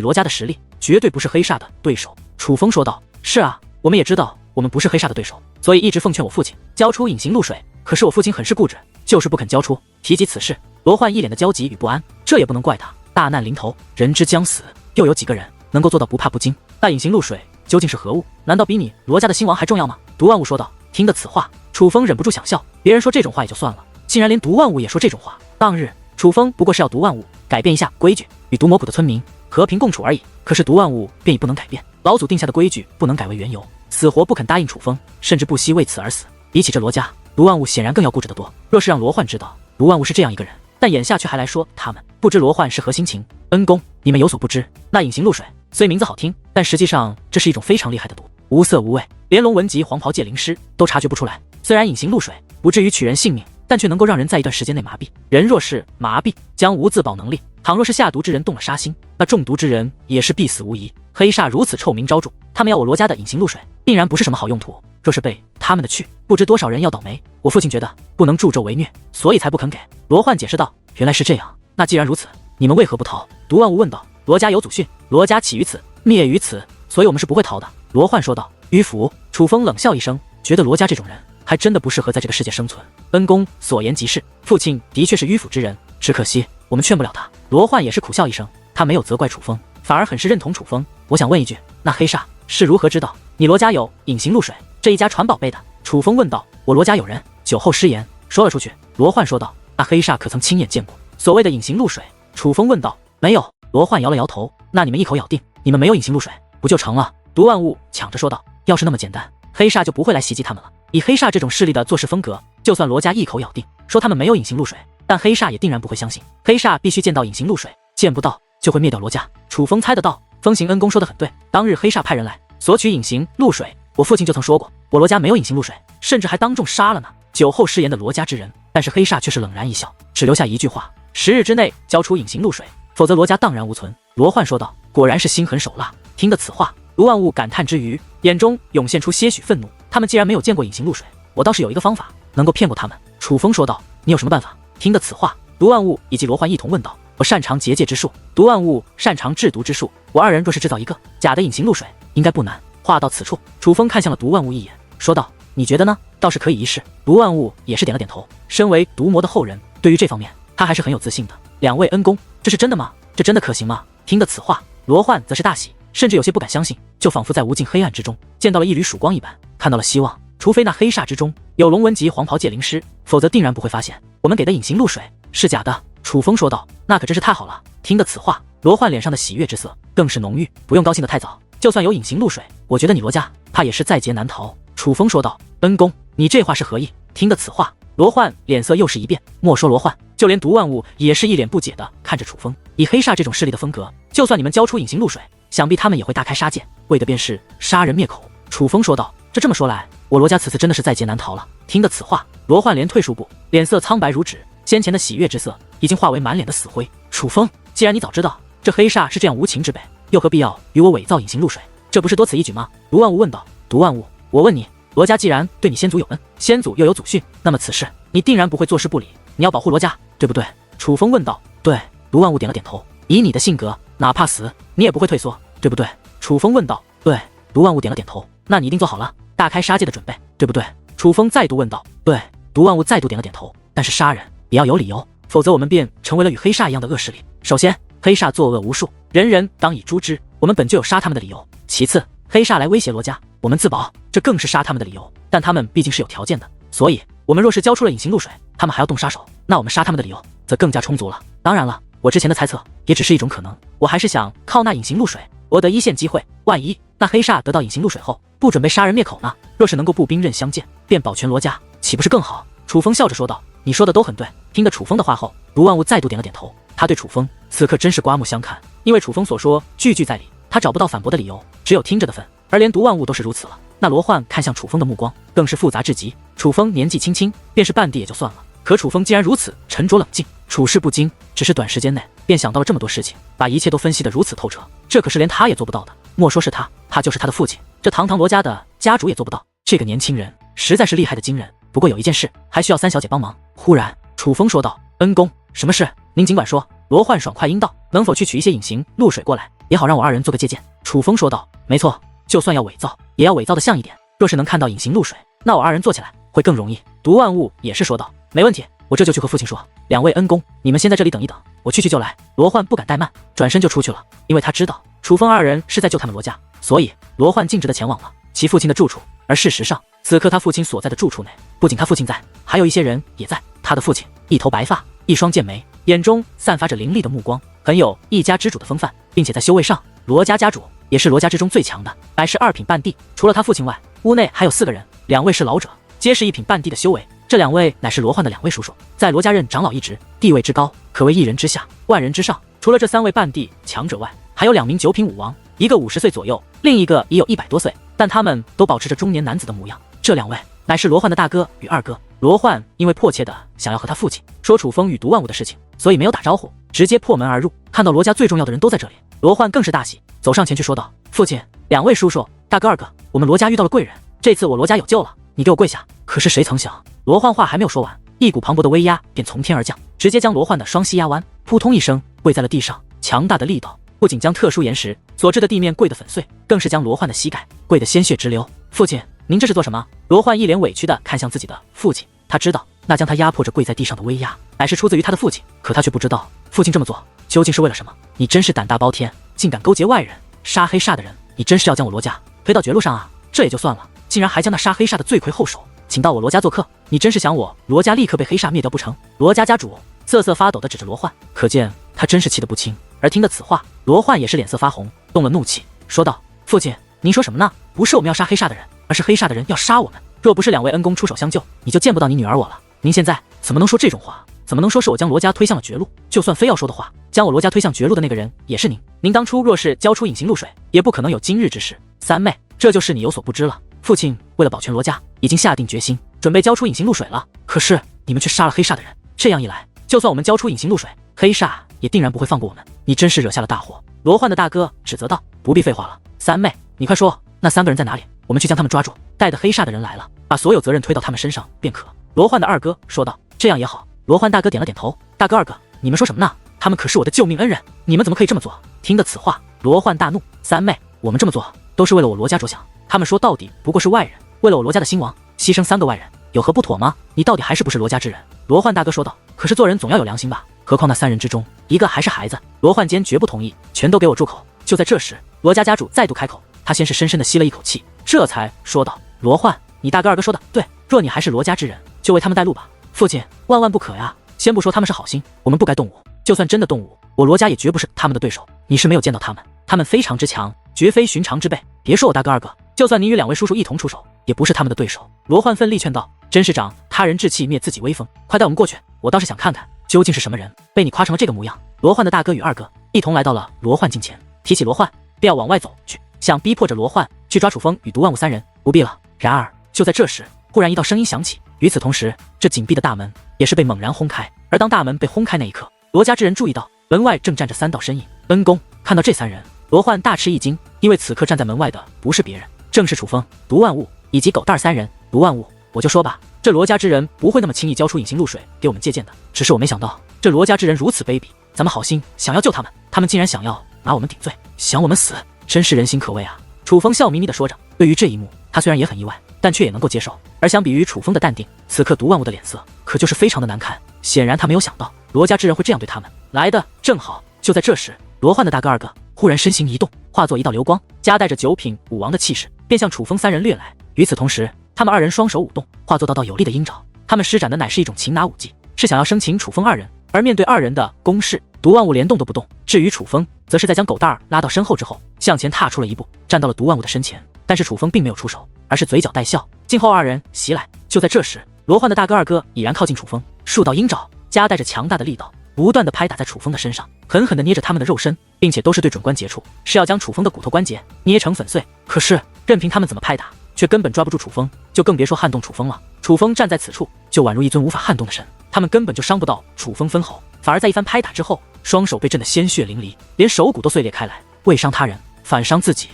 罗家的实力，绝对不是黑煞的对手。楚风说道。是啊，我们也知道我们不是黑煞的对手，所以一直奉劝我父亲交出隐形露水。可是我父亲很是固执，就是不肯交出。提及此事，罗焕一脸的焦急与不安。这也不能怪他，大难临头，人之将死，又有几个人能够做到不怕不惊？那隐形露水究竟是何物？难道比你罗家的兴亡还重要吗？毒万物说道。听得此话，楚风忍不住想笑。别人说这种话也就算了，竟然连毒万物也说这种话。当日楚风不过是要毒万物改变一下规矩，与毒魔谷的村民和平共处而已。可是毒万物便已不能改变老祖定下的规矩，不能改为缘由，死活不肯答应楚风，甚至不惜为此而死。比起这罗家，毒万物显然更要固执得多。若是让罗焕知道毒万物是这样一个人，但眼下却还来说他们，不知罗焕是何心情。恩公，你们有所不知，那隐形露水虽名字好听，但实际上这是一种非常厉害的毒，无色无味，连龙纹级黄袍界灵师都察觉不出来。虽然隐形露水不至于取人性命，但却能够让人在一段时间内麻痹。人若是麻痹，将无自保能力。倘若是下毒之人动了杀心，那中毒之人也是必死无疑。黑煞如此臭名昭著，他们要我罗家的隐形露水，定然不是什么好用途。若是被他们的去，不知多少人要倒霉。我父亲觉得不能助纣为虐，所以才不肯给。罗焕解释道。原来是这样，那既然如此，你们为何不逃？毒万物问道。罗家有祖训，罗家起于此，灭于此，所以我们是不会逃的。罗焕说道。迂腐。楚风冷笑一声，觉得罗家这种人还真的不适合在这个世界生存。恩公所言极是，父亲的确是迂腐之人，只可惜我们劝不了他。罗焕也是苦笑一声，他没有责怪楚风，反而很是认同楚风。我想问一句，那黑煞是如何知道你罗家有隐形露水这一家传宝贝的？楚风问道。我罗家有人酒后失言说了出去。罗焕说道。那黑煞可曾亲眼见过所谓的隐形露水？楚风问道。没有。罗焕摇了摇头。那你们一口咬定你们没有隐形露水，不就成了？毒万物抢着说道。要是那么简单，黑煞就不会来袭击他们了。以黑煞这种势力的做事风格，就算罗家一口咬定说他们没有隐形露水，但黑煞也定然不会相信。黑煞必须见到隐形露水，见不到就会灭掉罗家。楚风猜得到。风行恩公说得很对，当日黑煞派人来索取隐形露水，我父亲就曾说过我罗家没有隐形露水，甚至还当众杀了呢酒后失言的罗家之人。但是黑煞却是冷然一笑，只留下一句话：10日之内交出隐形露水，否则罗家荡然无存。罗焕说道。果然是心狠手辣。听得此话，毒万物感叹之余，眼中涌现出些许愤怒。他们既然没有见过隐形露水，我倒是有一个方法能够骗过他们。楚风说道。你有什么办法？听得此话，毒万物以及罗焕一同问道。我擅长结界之术，毒万物擅长制毒之术，我二人若是制造一个假的隐形露水，应该不难。话到此处，楚风看向了毒万物一眼，说道。你觉得呢？倒是可以一试。毒万物也是点了点头。身为毒魔的后人，对于这方面他还是很有自信的。两位恩公，这是真的吗？这真的可行吗？听得此话，罗焕则是大喜，甚至有些不敢相信，就仿佛在无尽黑暗之中见到了一缕曙光一般，看到了希望。除非那黑煞之中有龙纹级黄袍界灵师，否则定然不会发现我们给的隐形露水是假的。楚风说道。那可真是太好了。听得此话，罗焕脸上的喜悦之色更是浓郁。不用高兴得太早，就算有隐形露水，我觉得你罗家怕也是在劫难逃。楚风说道。恩公，你这话是何意？听得此话，罗焕脸色又是一变。莫说罗焕，就连毒万物也是一脸不解的看着楚风。以黑煞这种势力的风格，就算你们交出隐形露水，想必他们也会大开杀戒，为的便是杀人灭口。楚风说道。这么说来，我罗家此次真的是在劫难逃了。听得此话，罗焕连退数步，脸色苍白如纸，先前的喜悦之色已经化为满脸的死灰。楚风，既然你早知道这黑煞是这样无情之辈，又何必要与我伪造隐形露水？这不是多此一举吗？毒万物问道。毒万物，我问你，罗家既然对你先祖有恩，先祖又有祖训，那么此事你定然不会坐视不理，你要保护罗家，对不对？楚风问道。对。毒万物点了点头。以你的性格，哪怕死你也不会退缩，对不对？楚风问道。对。毒万物点了点头。那你一定做好了大开杀戒的准备，对不对？楚风再度问道。对。毒万物再度点了点头。但是杀人也要有理由，否则我们便成为了与黑煞一样的恶势力。首先，黑煞作恶无数，人人当以诛之，我们本就有杀他们的理由。其次，黑煞来威胁罗家，我们自保，这更是杀他们的理由。但他们毕竟是有条件的，所以我们若是交出了隐形露水，他们还要动杀手，那我们杀他们的理由则更加充足了。当然了，我之前的猜测也只是一种可能，我还是想靠那隐形露水博得一线机会。万一那黑煞得到隐形露水后不准备杀人灭口呢？若是能够步兵刃相见，便保全罗家，岂不是更好？楚风笑着说道。你说的都很对。听得楚风的话后，毒万物再度点了点头。他对楚风此刻真是刮目相看，因为楚风所说句句在理，他找不到反驳的理由，只有听着的份。而连毒万物都是如此了，那罗焕看向楚风的目光更是复杂至极。楚风年纪轻轻，便是半帝也就算了，可楚风竟然如此沉着冷静，处事不惊，只是短时间内便想到了这么多事情，把一切都分析得如此透彻，这可是连他也做不到的。莫说是他，他就是他的父亲，这堂堂罗家的家主也做不到。这个年轻人实在是厉害的惊人。不过有一件事还需要三小姐帮忙。忽然楚风说道。恩公，什么事？您尽管说。罗焕爽快应道，能否去取一些隐形露水过来，也好让我二人做个借鉴。楚风说道，没错，就算要伪造，也要伪造的像一点。若是能看到隐形露水，那我二人做起来会更容易。毒万物也是说道，没问题，我这就去和父亲说。两位恩公，你们先在这里等一等，我去就来。罗焕不敢怠慢，转身就出去了，因为他知道楚风二人是在救他们罗家，所以罗焕径直的前往了其父亲的住处。而事实上，此刻他父亲所在的住处内，不仅他父亲在，还有一些人也在。他的父亲一头白发，一双剑眉，眼中散发着凌厉的目光，很有一家之主的风范，并且在修为上，罗家家主也是罗家之中最强的，乃是2品半地。除了他父亲外，屋内还有4个人，2位是老者，皆是1品半地的修为。这2位乃是罗焕的2位叔叔，在罗家任长老一职，地位之高，可谓1人之下，万人之上。除了这3位半地强者外，还有2名9品武王，一个50岁左右，另一个也有100多岁，但他们都保持着中年男子的模样。这2位乃是罗焕的大哥与二哥。罗焕因为迫切的想要和他父亲说楚风与毒万物的事情，所以没有打招呼，直接破门而入。看到罗家最重要的人都在这里，罗焕更是大喜，走上前去说道，父亲，2位叔叔，大哥二哥，我们罗家遇到了贵人，这次我罗家有救了，你给我跪下。可是谁曾想，罗焕话还没有说完，一股磅礴的威压便从天而降，直接将罗焕的双膝压弯，扑通一声跪在了地上。强大的力道不仅将特殊岩石所致的地面跪得粉碎，更是将罗焕的膝盖跪得鲜血直流。父亲，您这是做什么？罗焕一脸委屈地看向自己的父亲，他知道那将他压迫着跪在地上的威压乃是出自于他的父亲，可他却不知道父亲这么做究竟是为了什么。你真是胆大包天，竟敢勾结外人，杀黑煞的人，你真是要将我罗家推到绝路上啊！这也就算了，竟然还将那杀黑煞的罪魁祸首请到我罗家做客，你真是想我罗家立刻被黑煞灭掉不成？罗家家主瑟瑟发抖地指着罗焕，可见他真是气得不轻。而听得此话，罗焕也是脸色发红，动了怒气，说道，父亲，您说什么呢？不是我们要杀黑煞的人，而是黑煞的人要杀我们。若不是2位恩公出手相救，你就见不到你女儿我了。您现在怎么能说这种话？怎么能说是我将罗家推向了绝路？就算非要说的话，将我罗家推向绝路的那个人也是您。您当初若是交出隐形露水，也不可能有今日之事。三妹，这就是你有所不知了。父亲为了保全罗家，已经下定决心，准备交出隐形露水了。可是你们却杀了黑煞的人，这样一来，就算我们交出隐形露水，黑煞也定然不会放过我们。你真是惹下了大祸。罗焕的大哥指责道，不必废话了，三妹，你快说，那3个人在哪里？我们去将他们抓住，带着黑煞的人来了，把所有责任推到他们身上便可。罗焕的二哥说道，这样也好。罗焕大哥点了点头，大哥二哥，你们说什么呢？他们可是我的救命恩人，你们怎么可以这么做？听得此话，罗焕大怒，三妹，我们这么做都是为了我罗家着想，他们说到底不过是外人，为了我罗家的兴亡，牺牲3个外人，有何不妥吗？你到底还是不是罗家之人？罗焕大哥说道，可是做人总要有良心吧，何况那3人之中，一个还是孩子。罗焕坚决不同意，全都给我住口。就在这时，罗家家主再度开口，他先是深深地吸了一口气，这才说道，罗焕，你大哥二哥说的对，若你还是罗家之人，就为他们带路吧。父亲，万万不可呀！先不说他们是好心，我们不该动武，就算真的动武，我罗家也绝不是他们的对手。你是没有见到他们，他们非常之强，绝非寻常之辈。别说我大哥二哥，就算你与2位叔叔一同出手，也不是他们的对手。罗焕奋力劝道，真是长他人志气灭自己威风，快带我们过去，我倒是想看看究竟是什么人被你夸成了这个模样。罗焕的大哥与二哥一同来到了罗焕近前，提起罗焕便要往外走去，想逼迫着罗焕去抓楚风与毒万物3人。不必了。然而就在这时，忽然一道声音响起，与此同时，这紧闭的大门也是被猛然轰开。而当大门被轰开那一刻，罗家之人注意到门外正站着3道身影。恩公看到这3人，罗焕大吃一惊，因为此刻站在门外的不是别人，正是楚风、毒万物以及狗蛋3人。毒万物，我就说吧，这罗家之人不会那么轻易交出隐形露水给我们借鉴的，只是我没想到这罗家之人如此卑鄙，咱们好心想要救他们，他们竟然想要拿我们顶罪，想我们死，真是人心可畏啊。楚风笑眯眯地说着，对于这一幕，他虽然也很意外，但却也能够接受。而相比于楚风的淡定，此刻毒万物的脸色可就是非常的难看。显然他没有想到罗家之人会这样对他们，来的正好。就在这时，罗焕的大哥二哥忽然身形一动，化作一道流光，夹带着9品武王的气势，便向楚风3人掠来。与此同时，他们2人双手舞动，化作道道有力的鹰爪，他们施展的乃是一种擒拿武技，是想要生擒楚风2人。而面对2人的攻势，毒万物连动都不动。至于楚风，则是在将狗蛋儿拉到身后之后，向前踏出了一步，站到了毒万物的身前。但是楚风并没有出手，而是嘴角带笑，静候2人袭来。就在这时，罗焕的大哥二哥已然靠近楚风，数道鹰爪夹带着强大的力道，不断的拍打在楚风的身上，狠狠的捏着他们的肉身，并且都是对准关节处，是要将楚风的骨头关节捏成粉碎。可是任凭他们怎么拍打，却根本抓不住楚风，就更别说撼动楚风了。楚风站在此处，就宛如一尊无法撼动的神，他们根本就伤不到楚风分毫，反而在一番拍打之后，双手被震得鲜血淋漓，连手骨都碎裂开来，未伤他人，反伤自己。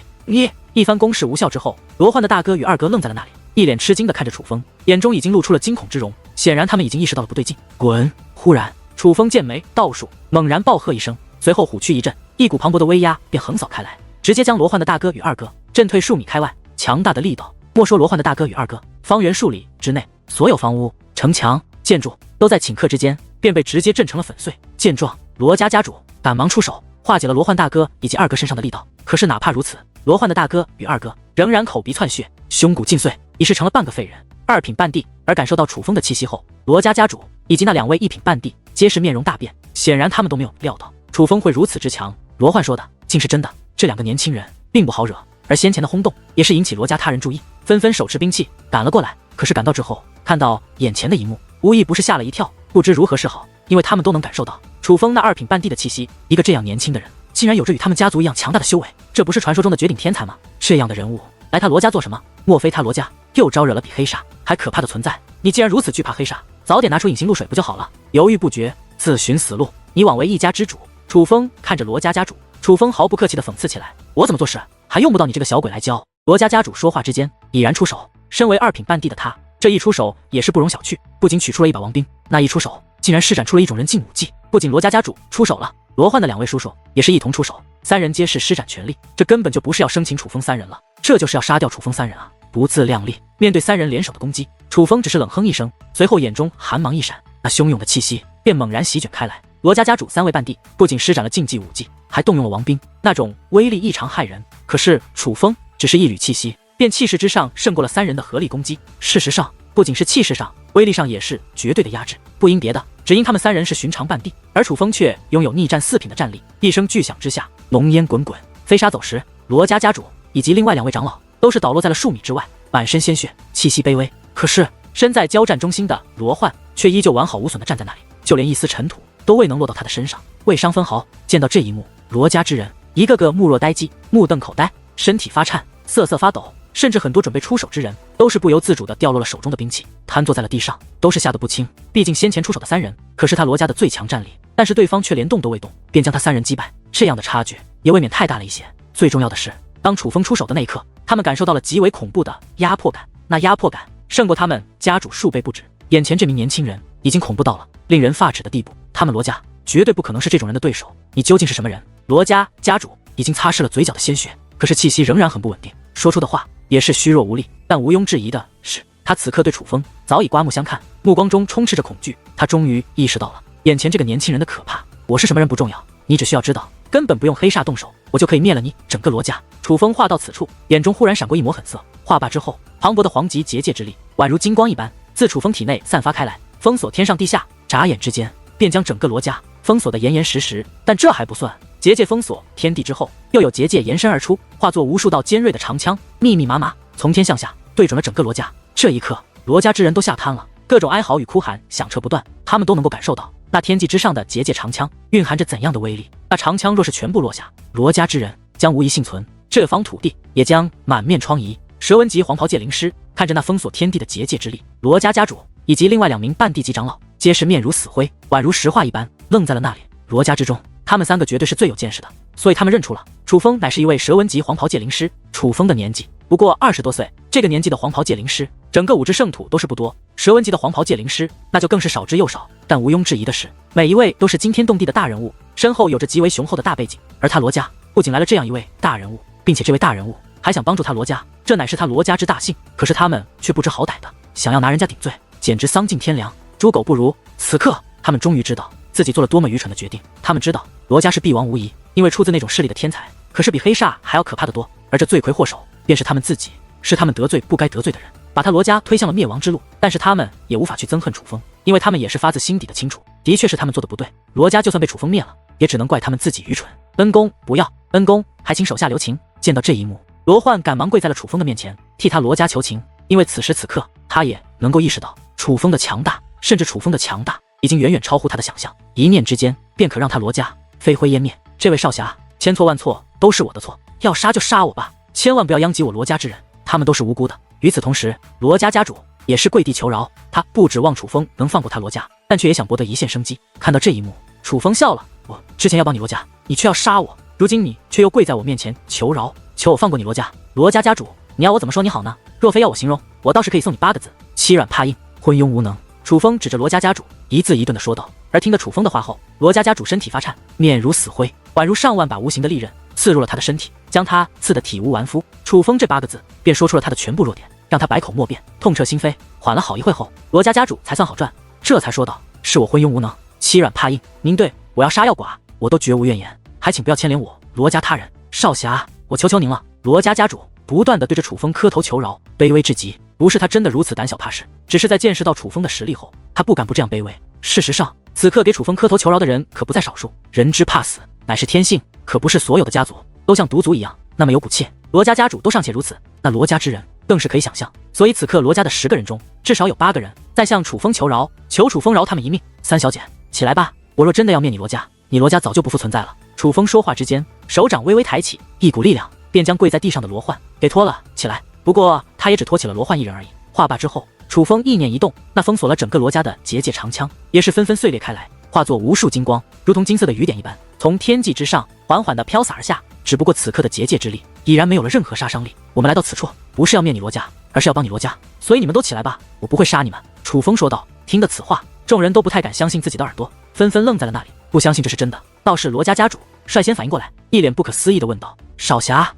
一番攻势无效之后，罗焕的大哥与二哥愣在了那里，一脸吃惊的看着楚风，眼中已经露出了惊恐之容，显然他们已经意识到了不对劲。滚！忽然楚风剑眉倒数，猛然暴喝一声，随后虎躯一震，一股磅礴的威压便横扫开来，直接将罗焕的大哥与二哥震退数米开外。强大的力道，莫说罗焕的大哥与二哥，方圆数里之内，所有房屋、城墙、建筑都在顷刻之间便被直接震成了粉碎。见状，罗家家主赶忙出手，化解了罗焕大哥以及二哥身上的力道。可是哪怕如此，罗焕的大哥与二哥仍然口鼻窜血，胸骨尽碎，已是成了半个废人，二品半地。而感受到楚风的气息后，罗家家主以及那两位一品半地皆是面容大变，显然他们都没有料到楚风会如此之强。罗焕说的竟是真的，这两个年轻人并不好惹，而先前的轰动也是引起罗家他人注意，纷纷手持兵器赶了过来。可是赶到之后，看到眼前的一幕，无疑不是吓了一跳，不知如何是好，因为他们都能感受到楚风那二品半地的气息，一个这样年轻的人竟然有着与他们家族一样强大的修为，这不是传说中的绝顶天才吗？这样的人物来他罗家做什么？莫非他罗家又招惹了比黑煞还可怕的存在？你既然如此惧怕黑煞，早点拿出隐形露水不就好了？犹豫不决，自寻死路，你枉为一家之主。楚风看着罗家家主，楚风毫不客气地讽刺起来：我怎么做事还用不到你这个小鬼来教？罗家家主说话之间已然出手，身为二品半地的他，这一出手也是不容小觑，不仅取出了一把王兵，那一出手竟然施展出了一种人尽武技。不仅罗家家主出手了，罗焕的两位叔叔也是一同出手，三人皆是施展全力，这根本就不是要生擒楚风三人了，这就是要杀掉楚风三人啊！不自量力，面对三人联手的攻击，楚风只是冷哼一声，随后眼中寒芒一闪，那汹涌的气息便猛然席卷开来。罗家家主三位半地不仅施展了禁忌武技，还动用了王兵，那种威力异常骇人。可是楚风只是一缕气息，便气势之上胜过了三人的合力攻击。事实上，不仅是气势上，威力上也是绝对的压制，不因别的，只因他们三人是寻常半地，而楚风却拥有逆战4品的战力。一声巨响之下，浓烟滚滚，飞沙走石，罗家家主以及另外两位长老都是倒落在了数米之外，满身鲜血，气息卑微。可是身在交战中心的罗焕却依旧完好无损地站在那里，就连一丝尘土都未能落到他的身上，未伤分毫。见到这一幕，罗家之人一个个目若呆鸡，目瞪口呆，身体发颤，瑟瑟发抖，甚至很多准备出手之人都是不由自主地掉落了手中的兵器，瘫坐在了地上，都是吓得不轻。毕竟先前出手的三人可是他罗家的最强战力，但是对方却连动都未动，便将他三人击败，这样的差距也未免太大了一些。最重要的是，当楚风出手的那一刻，他们感受到了极为恐怖的压迫感，那压迫感胜过他们家主数倍不止。眼前这名年轻人已经恐怖到了令人发指的地步，他们罗家绝对不可能是这种人的对手。你究竟是什么人？罗家家主已经擦拭了嘴角的鲜血，可是气息仍然很不稳定，说出的话也是虚弱无力。但毋庸置疑的是，他此刻对楚风早已刮目相看，目光中充斥着恐惧。他终于意识到了眼前这个年轻人的可怕。我是什么人不重要，你只需要知道，根本不用黑煞动手，我就可以灭了你整个罗家。楚风话到此处，眼中忽然闪过一抹狠色，话罢之后，磅礴的黄级结界之力宛如金光一般自楚风体内散发开来，封锁天上地下，眨眼之间便将整个罗家封锁得严严实实。但这还不算，结界封锁天地之后，又有结界延伸而出，化作无数道尖锐的长枪，密密麻麻从天向下对准了整个罗家。这一刻，罗家之人都吓瘫了，各种哀嚎与哭喊响彻不断，他们都能够感受到那天际之上的结界长枪蕴含着怎样的威力。那长枪若是全部落下，罗家之人将无一幸存，这方土地也将满面疮痍。蛇纹级黄袍界灵师看着那封锁天地的结界之力，罗家家主以及另外2名半地级长老皆是面如死灰，宛如石化一般愣在了那里。罗家之中，他们3个绝对是最有见识的，所以他们认出了楚风乃是一位蛇纹级黄袍界灵师。楚风的年纪不过20多岁，这个年纪的黄袍界灵师，整个5支圣土都是不多，蛇纹级的黄袍界灵师那就更是少之又少。但毋庸置疑的是，每一位都是惊天动地的大人物，身后有着极为雄厚的大背景。而他罗家不仅来了这样一位大人物，并且这位大人物还想帮助他罗家，这乃是他罗家之大幸。可是他们却不知好歹的想要拿人家顶罪，简直丧尽天良，猪狗不如。此刻他们终于知道自己做了多么愚蠢的决定。他们知道罗家是必亡无疑，因为出自那种势力的天才，可是比黑煞还要可怕的多。而这罪魁祸首便是他们自己，是他们得罪不该得罪的人，把他罗家推向了灭亡之路。但是他们也无法去憎恨楚风，因为他们也是发自心底的清楚，的确是他们做的不对。罗家就算被楚风灭了，也只能怪他们自己愚蠢。恩公不要，恩公还请手下留情。见到这一幕，罗焕赶忙跪在了楚风的面前，替他罗家求情。因为此时此刻，他也能够意识到楚风的强大，甚至楚风的强大已经远远超乎他的想象，一念之间便可让他罗家飞灰烟灭。这位少侠，千错万错都是我的错，要杀就杀我吧，千万不要殃及我罗家之人，他们都是无辜的。与此同时，罗家家主也是跪地求饶，他不指望楚风能放过他罗家，但却也想博得一线生机。看到这一幕，楚风笑了，我之前要帮你罗家，你却要杀我，如今你却又跪在我面前求饶，求我放过你罗家。罗家家主，你要我怎么说你好呢？若非要我形容，我倒是可以送你8个字：欺软怕硬，昏庸无能。楚风指着罗家家主，一字一顿地说道。而听得楚风的话后，罗家家主身体发颤，面如死灰，宛如上万把无形的利刃刺入了他的身体，将他刺得体无完肤。楚风这8个字便说出了他的全部弱点，让他百口莫辩，痛彻心扉。缓了好一会后，罗家家主才算好转，这才说道：“是我昏庸无能，欺软怕硬，您对我要杀要剐，我都绝无怨言，还请不要牵连我罗家他人。少侠，我求求您了。”罗家家主不断地对着楚风磕头求饶，卑微至极。不是他真的如此胆小怕事，只是在见识到楚风的实力后，他不敢不这样卑微。事实上，此刻给楚风磕头求饶的人可不在少数。人之怕死，乃是天性，可不是所有的家族都像独族一样那么有骨气。罗家家主都尚且如此，那罗家之人更是可以想象。所以此刻罗家的10个人中，至少有8个人在向楚风求饶，求楚风饶他们一命。三小姐，起来吧，我若真的要灭你罗家，你罗家早就不复存在了。楚风说话之间，手掌微微抬起，一股力量便将跪在地上的罗焕给拖了起来。不过他也只拖起了罗焕一人而已。话罢之后，楚风意念一动，那封锁了整个罗家的结界长枪也是纷纷碎裂开来，化作无数金光，如同金色的雨点一般，从天际之上缓缓地飘洒而下。只不过此刻的结界之力已然没有了任何杀伤力。我们来到此处，不是要灭你罗家，而是要帮你罗家，所以你们都起来吧，我不会杀你们。楚风说道。听得此话，众人都不太敢相信自己的耳朵，纷纷愣在了那里，不相信这是真的。倒是罗家家主率先反应过来，一脸不可思议地问道：“少侠，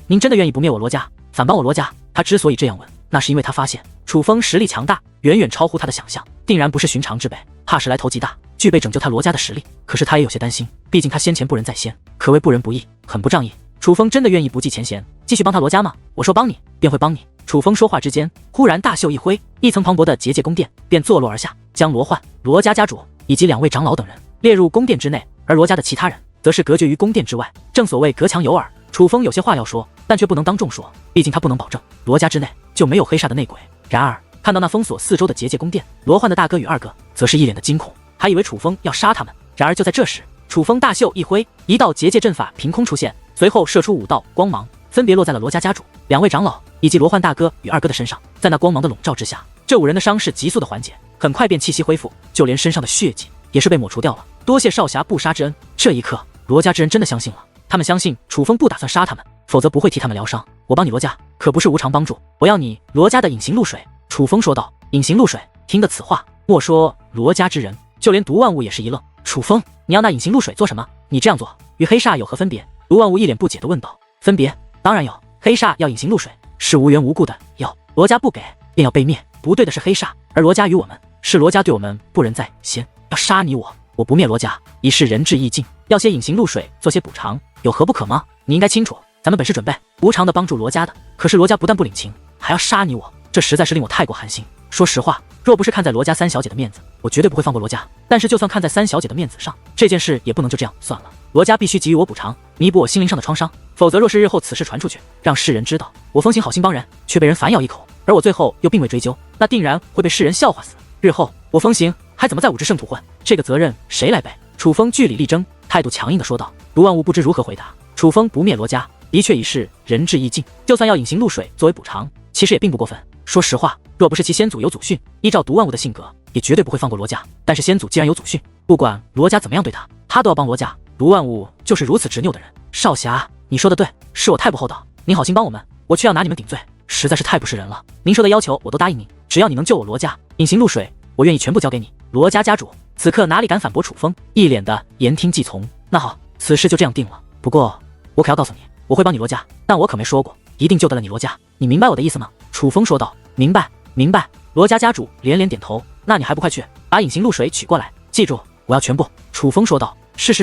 您真的愿意不灭我罗家，反帮我罗家？”他之所以这样问，那是因为他发现楚风实力强大，远远超乎他的想象，定然不是寻常之辈，怕是来头极大，具备拯救他罗家的实力。可是他也有些担心，毕竟他先前不仁在先，可谓不仁不义，很不仗义。楚风真的愿意不计前嫌，继续帮他罗家吗？我说帮你，便会帮你。楚风说话之间，忽然大袖一挥，一层磅礴的结界宫殿便坐落而下，将罗焕、罗家家主以及2位长老等人列入宫殿之内，而罗家的其他人则是隔绝于宫殿之外。正所谓隔墙有耳，楚风有些话要说，但却不能当众说，毕竟他不能保证罗家之内就没有黑煞的内鬼。然而看到那封锁4周的结界宫殿，罗焕的大哥与2哥则是一脸的惊恐，还以为楚风要杀他们。然而就在这时，楚风大袖一挥，一道结界阵法凭空出现，随后射出5道光芒，分别落在了罗家家主、2位长老以及罗焕大哥与2哥的身上。在那光芒的笼罩之下，这5人的伤势急速的缓解，很快便气息恢复，就连身上的血迹也是被抹除掉了。多谢少侠不杀之恩。这一刻，罗家之人真的相信了，他们相信楚风不打算杀他们，否则不会替他们疗伤。我帮你罗家可不是无偿帮助，我要你罗家的隐形露水。楚风说道。隐形露水，听得此话，莫说罗家之人，就连毒万物也是一愣。楚风，你要那隐形露水做什么？你这样做与黑煞有何分别？毒万物一脸不解地问道。分别当然有，黑煞要隐形露水是无缘无故的要，罗家不给便要被灭。不对的是黑煞，而罗家与我们是罗家对我们不仁在先，要杀你我不灭罗家，已是仁至义尽，要些隐形露水做些补偿，有何不可吗？你应该清楚，咱们本是准备无偿的帮助罗家的，可是罗家不但不领情，还要杀你这实在是令我太过寒心。说实话，若不是看在罗家3小姐的面子，我绝对不会放过罗家。但是就算看在3小姐的面子上，这件事也不能就这样算了。罗家必须给予我补偿，弥补我心灵上的创伤，否则若是日后此事传出去，让世人知道我风行好心帮人，却被人反咬一口，而我最后又并未追究，那定然会被世人笑话死。日后我风行还怎么在武之圣土混？这个责任谁来背？楚风据理力争，态度强硬地说道。毒万物不知如何回答。楚风不灭罗家，的确已是仁至义尽，就算要隐形露水作为补偿，其实也并不过分。说实话，若不是其先祖有祖训，依照毒万物的性格，也绝对不会放过罗家。但是先祖既然有祖训，不管罗家怎么样对他都要帮罗家。毒万物就是如此执拗的人。少侠，你说的对，是我太不厚道，您好心帮我们，我却要拿你们顶罪，实在是太不是人了。您说的要求我都答应您，只要你能救我罗家，隐形露水我愿意全部交给你。罗家家主此刻哪里敢反驳楚风，一脸的言听计从。那好，此事就这样定了。不过我可要告诉你，我会帮你罗家，但我可没说过一定救得了你罗家，你明白我的意思吗？楚风说道。明白。罗家家主连连点头。那你还不快去把隐形露水取过来，记住我要全部。楚风说道。是，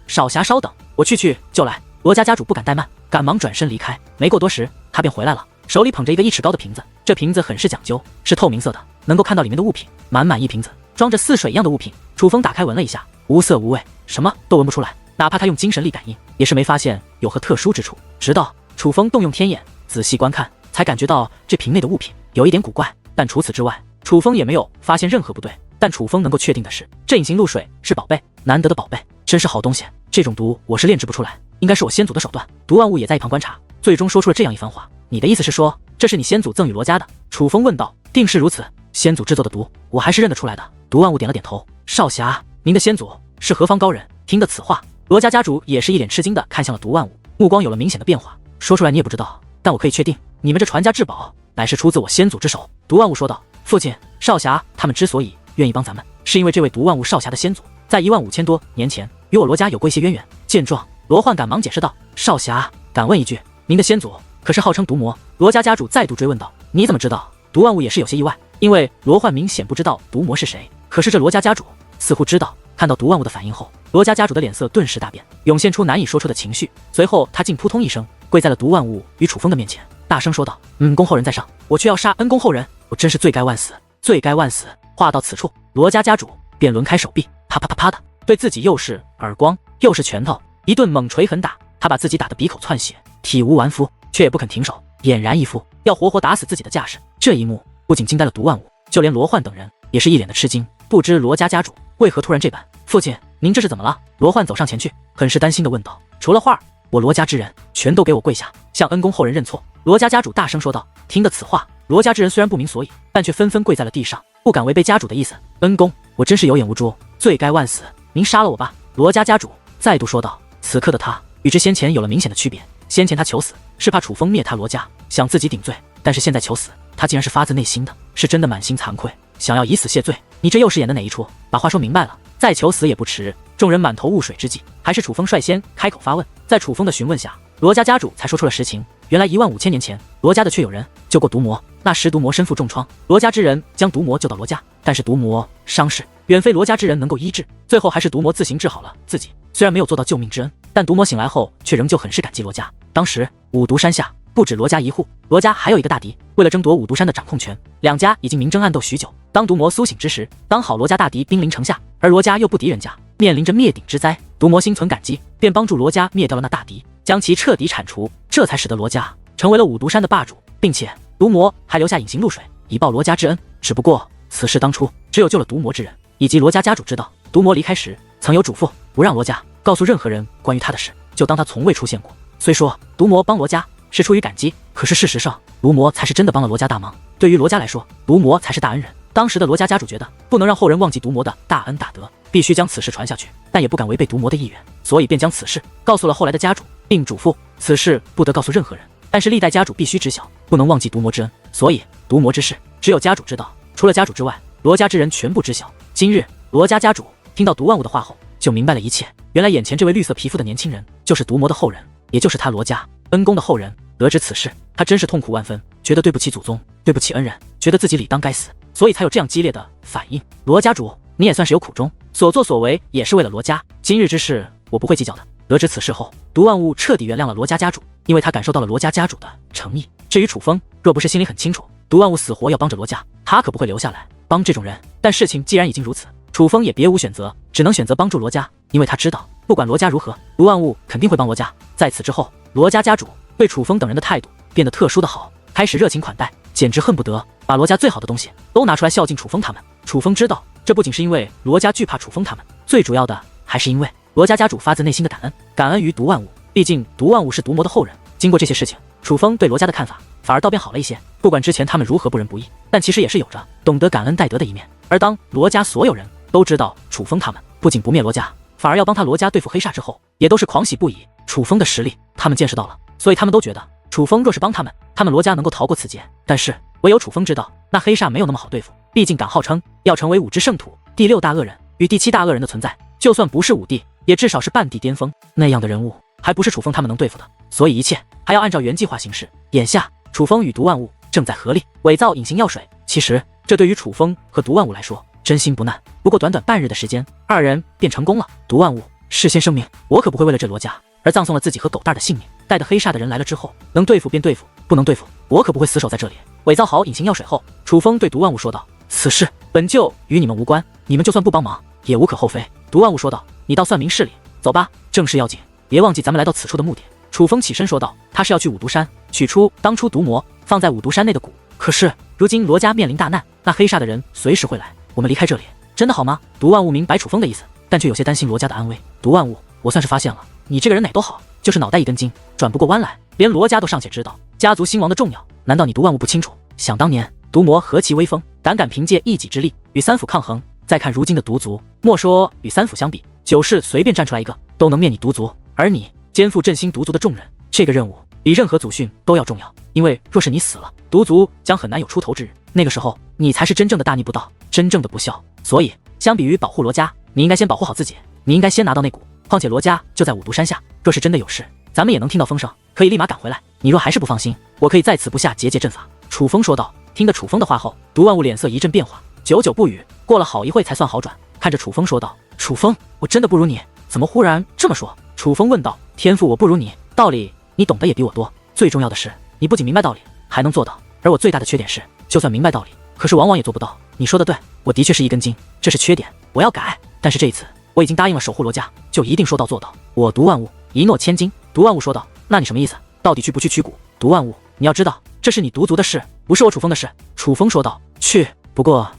少侠稍等，我去就来。罗家家主不敢怠慢，赶忙转身离开。没过多时，他便回来了，手里捧着一个1尺高的瓶子，这瓶子很是讲究，是透明色的，能够看到里面的物品。满满一瓶子装着似水一样的物品。楚风打开闻了一下，无色无味，什么都闻不出来，哪怕他用精神力感应，也是没发现有何特殊之处。直到楚风动用天眼仔细观看，才感觉到这瓶内的物品有一点古怪，但除此之外，楚风也没有发现任何不对。但楚风能够确定的是，这隐形露水是宝贝，难得的宝贝，真是好东西。这种毒我是炼制不出来，应该是我先祖的手段。毒万物也在一旁观察，最终说出了这样一番话。你的意思是说，这是你先祖赠与罗家的？楚风问道。定是如此，先祖制作的毒，我还是认得出来的。毒万物点了点头。少侠，您的先祖是何方高人？听得此话，罗家家主也是一脸吃惊的看向了毒万物，目光有了明显的变化。说出来你也不知道，但我可以确定，你们这传家至宝乃是出自我先祖之手。毒万物说道。父亲，少侠他们之所以愿意帮咱们，是因为这位毒万物少侠的先祖在15000多年前与我罗家有过一些渊源。见状，罗焕赶忙解释道：“少侠，敢问一句，您的先祖可是号称毒魔？”罗家家主再度追问道：“你怎么知道？”毒万物也是有些意外，因为罗焕明显不知道毒魔是谁，可是这罗家家主似乎知道。看到毒万物的反应后，罗家家主的脸色顿时大变，涌现出难以说出的情绪。随后他竟扑通一声跪在了毒万物与楚风的面前，大声说道：“公后人在上，我却要杀恩公后人，我真是罪该万死，罪该万死。”话到此处，罗家家主便抡开手臂，啪啪啪啪的对自己又是耳光又是拳头，一顿猛捶狠打。他把自己打得鼻口窜血，体无完肤，却也不肯停手，俨然一副要活活打死自己的架势。这一幕不仅惊呆了毒万物，就连罗焕等人也是一脸的吃惊，不知罗家家主为何突然这般。父亲，您这是怎么了？罗焕走上前去，很是担心地问道。除了画，我罗家之人全都给我跪下，向恩公后人认错。罗家家主大声说道。听得此话，罗家之人虽然不明所以，但却纷纷跪在了地上，不敢违背家主的意思。恩公，我真是有眼无珠，罪该万死，您杀了我吧。罗家家主再度说道。此刻的他与之先前有了明显的区别，先前他求死是怕楚风灭他罗家，想自己顶罪，但是现在求死，他竟然是发自内心的，是真的满心惭愧，想要以死谢罪。你这又是演的哪一出？把话说明白了，再求死也不迟。众人满头雾水之际，还是楚风率先开口发问。在楚风的询问下，罗家家主才说出了实情。原来15000年前，罗家的确有人救过毒魔，那时毒魔身负重创，罗家之人将毒魔救到罗家，但是毒魔伤势远非罗家之人能够医治，最后还是毒魔自行治好了自己。虽然没有做到救命之恩，但毒魔醒来后却仍旧很是感激罗家。当时五毒山下不止罗家一户，罗家还有一个大敌，为了争夺五毒山的掌控权，两家已经明争暗斗许久。当毒魔苏醒之时，刚好罗家大敌兵临城下，而罗家又不敌人家，面临着灭顶之灾。毒魔心存感激，便帮助罗家灭掉了那大敌，将其彻底铲除，这才使得罗家成为了五毒山的霸主，并且毒魔还留下隐形露水以报罗家之恩。只不过此事当初只有救了毒魔之人以及罗家家主知道。毒魔离开时曾有嘱咐，不让罗家告诉任何人关于他的事，就当他从未出现过。虽说毒魔帮罗家是出于感激，可是事实上毒魔才是真的帮了罗家大忙。对于罗家来说，毒魔才是大恩人。当时的罗家家主觉得不能让后人忘记毒魔的大恩大德，必须将此事传下去，但也不敢违背毒魔的意愿，所以便将此事告诉了后来的家主，并嘱咐此事不得告诉任何人，但是历代家主必须知晓，不能忘记毒魔之恩。所以毒魔之事只有家主知道，除了家主之外，罗家之人全部知晓。今日罗家家主听到毒万物的话后，就明白了一切。原来眼前这位绿色皮肤的年轻人就是毒魔的后人，也就是他罗家恩公的后人。得知此事，他真是痛苦万分，觉得对不起祖宗，对不起恩人，觉得自己理当该死，所以才有这样激烈的反应。罗家主，你也算是有苦衷，所作所为也是为了罗家，今日之事我不会计较的。得知此事后，毒万物彻底原谅了罗家家主，因为他感受到了罗家家主的诚意。至于楚风，若不是心里很清楚毒万物死活要帮着罗家，他可不会留下来帮这种人。但事情既然已经如此，楚风也别无选择，只能选择帮助罗家，因为他知道不管罗家如何，毒万物肯定会帮罗家。在此之后，罗家家主对楚风等人的态度变得特殊的好，开始热情款待，简直恨不得把罗家最好的东西都拿出来孝敬楚风他们。楚风知道，这不仅是因为罗家惧怕楚风他们，最主要的还是因为罗家家主发自内心的感恩于毒万物。毕竟毒万物是毒魔的后人，经过这些事情，楚风对罗家的看法反而倒变好了一些。不管之前他们如何不仁不义，但其实也是有着懂得感恩戴德的一面。而当罗家所有人都知道楚风他们不仅不灭罗家，反而要帮他罗家对付黑煞之后，也都是狂喜不已。楚风的实力他们见识到了，所以他们都觉得楚风若是帮他们，他们罗家能够逃过此劫。但是唯有楚风知道，那黑煞没有那么好对付，毕竟敢号称要成为五之圣土第6大恶人与第7大恶人的存在，就算不是5帝，也至少是半帝巅峰，那样的人物还不是楚风他们能对付的。所以一切还要按照原计划行事。眼下楚风与毒万物正在合力伪造隐形药水，其实这对于楚风和毒万物来说真心不难。不过短短半日的时间，二人便成功了。毒万物，事先声明，我可不会为了这罗家而葬送了自己和狗蛋的性命。带着黑煞的人来了之后，能对付便对付，不能对付，我可不会死守在这里。伪造好隐形药水后，楚风对毒万物说道：“此事本就与你们无关，你们就算不帮忙也无可厚非。”毒万物说道：“你倒算明事理，走吧，正事要紧，别忘记咱们来到此处的目的。”楚风起身说道：“他是要去五毒山取出当初毒魔放在五毒山内的蛊，可是如今罗家面临大难，那黑煞的人随时会来，我们离开这里真的好吗？”毒万物明白楚风的意思，但却有些担心罗家的安危。毒万物，我算是发现了，你这个人哪都好，就是脑袋一根筋，转不过弯来，连罗家都尚且知道家族兴亡的重要，难道你毒万物不清楚？想当年毒魔何其威风，胆敢凭借一己之力与三府抗衡，再看如今的毒族，莫说与三府相比，9世随便站出来一个都能灭你毒族，而你肩负振兴毒族的重任，这个任务比任何祖训都要重要。因为若是你死了，毒族将很难有出头之日，那个时候你才是真正的大逆不道，真正的不孝。所以相比于保护罗家，你应该先保护好自己，你应该先拿到那股。况且罗家就在五毒山下，若是真的有事，咱们也能听到风声，可以立马赶回来。你若还是不放心，我可以在此不下结界阵法。”楚风说道。听得楚风的话后，毒万物脸色一阵变化，久久不语，过了好一会才算好转，看着楚风说道：“楚风，我真的不如你，怎么忽然这么说？”楚风问道：“天赋我不如你，道理你懂得也比我多，最重要的是，你不仅明白道理，还能做到。而我最大的缺点是，就算明白道理，可是往往也做不到。你说的对，我的确是一根筋，这是缺点，我要改。但是这一次，我已经答应了守护罗家，就一定说到做到。我毒万物，一诺千金。”毒万物说道：“那你什么意思？到底去不去取蛊？”毒万物，你要知道，这是你毒族的事，不是我楚风的事。楚风说道：“去，不过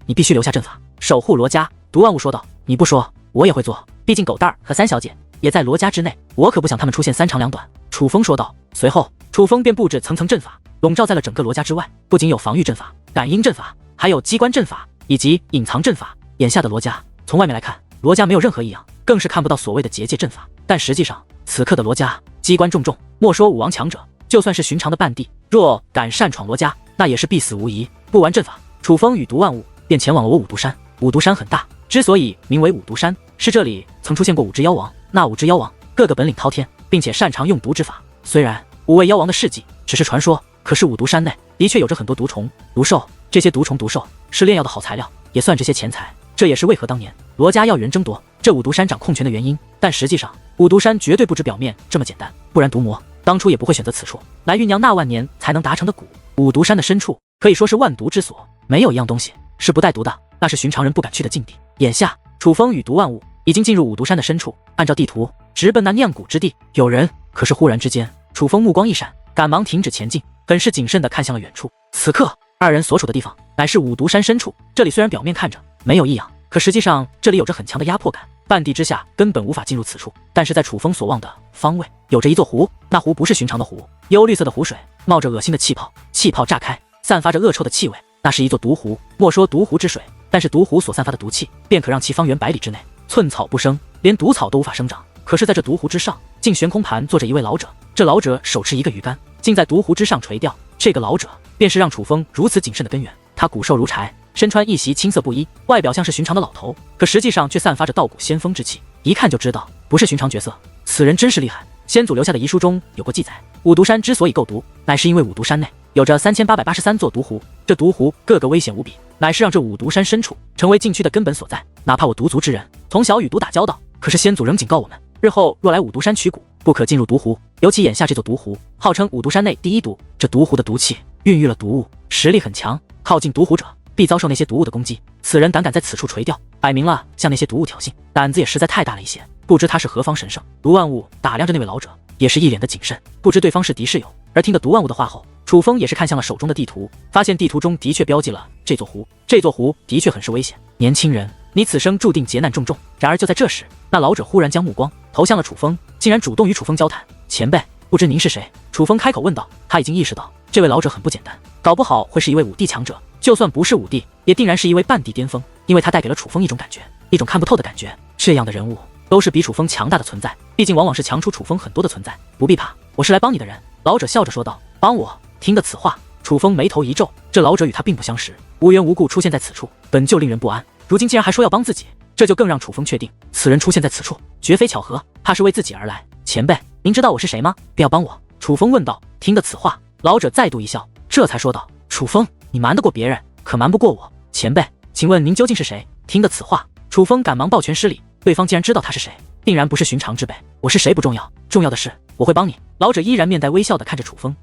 你必须留下阵法，守护罗家。”毒万物说道：“你不说，我也会做，毕竟狗蛋儿和三小姐也在罗家之内，我可不想他们出现三长两短。”楚风说道。随后，楚风便布置层层阵法，笼罩在了整个罗家之外，不仅有防御阵法、感应阵法，还有机关阵法以及隐藏阵法。眼下的罗家，从外面来看，罗家没有任何异样，更是看不到所谓的结界阵法。但实际上，此刻的罗家机关重重，莫说武王强者，就算是寻常的半帝，若敢擅闯罗家，那也是必死无疑。布完阵法，楚风与毒万物便前往了我五毒山。五毒山很大，之所以名为五毒山，是这里曾出现过五只妖王。那五只妖王个个本领滔天，并且擅长用毒之法。虽然五位妖王的事迹只是传说，可是五毒山内的确有着很多毒虫、毒兽。这些毒虫、毒兽是炼药的好材料，也算这些钱财。这也是为何当年罗家要与人争夺这五毒山掌控权的原因。但实际上，五毒山绝对不止表面这么简单，不然毒魔当初也不会选择此处来酝酿那万年才能达成的蛊。五毒山的深处可以说是万毒之所，没有一样东西是不带毒的，那是寻常人不敢去的境地。眼下，楚风与毒万物已经进入五毒山的深处，按照地图直奔那酿蛊之地。有人！可是忽然之间，楚风目光一闪，赶忙停止前进，很是谨慎地看向了远处。此刻，二人所处的地方乃是五毒山深处。这里虽然表面看着没有异样，可实际上这里有着很强的压迫感，半地之下根本无法进入此处。但是在楚风所望的方位，有着一座湖，那湖不是寻常的湖，幽绿色的湖水冒着恶心的气泡，气泡炸开，散发着恶臭的气味，那是一座毒湖。莫说毒湖之水，但是毒湖所散发的毒气，便可让其方圆百里之内寸草不生，连毒草都无法生长。可是在这毒湖之上，竟悬空盘坐着一位老者，这老者手持一个鱼竿，竟在毒湖之上垂钓。这个老者便是让楚风如此谨慎的根源。他骨瘦如柴，身穿一袭青色布衣，外表像是寻常的老头，可实际上却散发着道骨仙风之气，一看就知道不是寻常角色。此人真是厉害，先祖留下的遗书中有过记载，五毒山之所以够毒，乃是因为五毒山内有着3883座毒湖，这毒湖个个危险无比，乃是让这五毒山深处成为禁区的根本所在。哪怕我毒族之人从小与毒打交道，可是先祖仍警告我们，日后若来五毒山取蛊，不可进入毒湖。尤其眼下这座毒湖号称五毒山内第一毒，这毒湖的毒气孕育了毒物，实力很强，靠近毒湖者必遭受那些毒物的攻击。此人胆敢在此处垂钓，摆明了向那些毒物挑衅，胆子也实在太大了一些。不知他是何方神圣？毒万物打量着那位老者，也是一脸的谨慎，不知对方是敌是友。而听得毒万物的话后，楚风也是看向了手中的地图，发现地图中的确标记了这座湖，这座湖的确很是危险。年轻人，你此生注定劫难重重。然而就在这时，那老者忽然将目光投向了楚风，竟然主动与楚风交谈。前辈，不知您是谁？楚风开口问道。他已经意识到这位老者很不简单，搞不好会是一位五帝强者，就算不是五帝，也定然是一位半帝巅峰，因为他带给了楚风一种感觉，一种看不透的感觉。这样的人物都是比楚风强大的存在，毕竟往往是强出楚风很多的存在。不必怕，我是来帮你的人。老者笑着说道。帮我？听得此话，楚风眉头一皱，这老者与他并不相识，无缘无故出现在此处，本就令人不安，如今竟然还说要帮自己，这就更让楚风确定此人出现在此处绝非巧合，怕是为自己而来。前辈，您知道我是谁吗？便要帮我？楚风问道。听得此话，老者再度一笑，这才说道：楚风，你瞒得过别人，可瞒不过我。前辈，请问您究竟是谁？听得此话，楚风赶忙抱拳施礼，对方竟然知道他是谁，定然不是寻常之辈。我是谁不重要，重要的是我会帮你。老者依然面带微笑地看着楚风。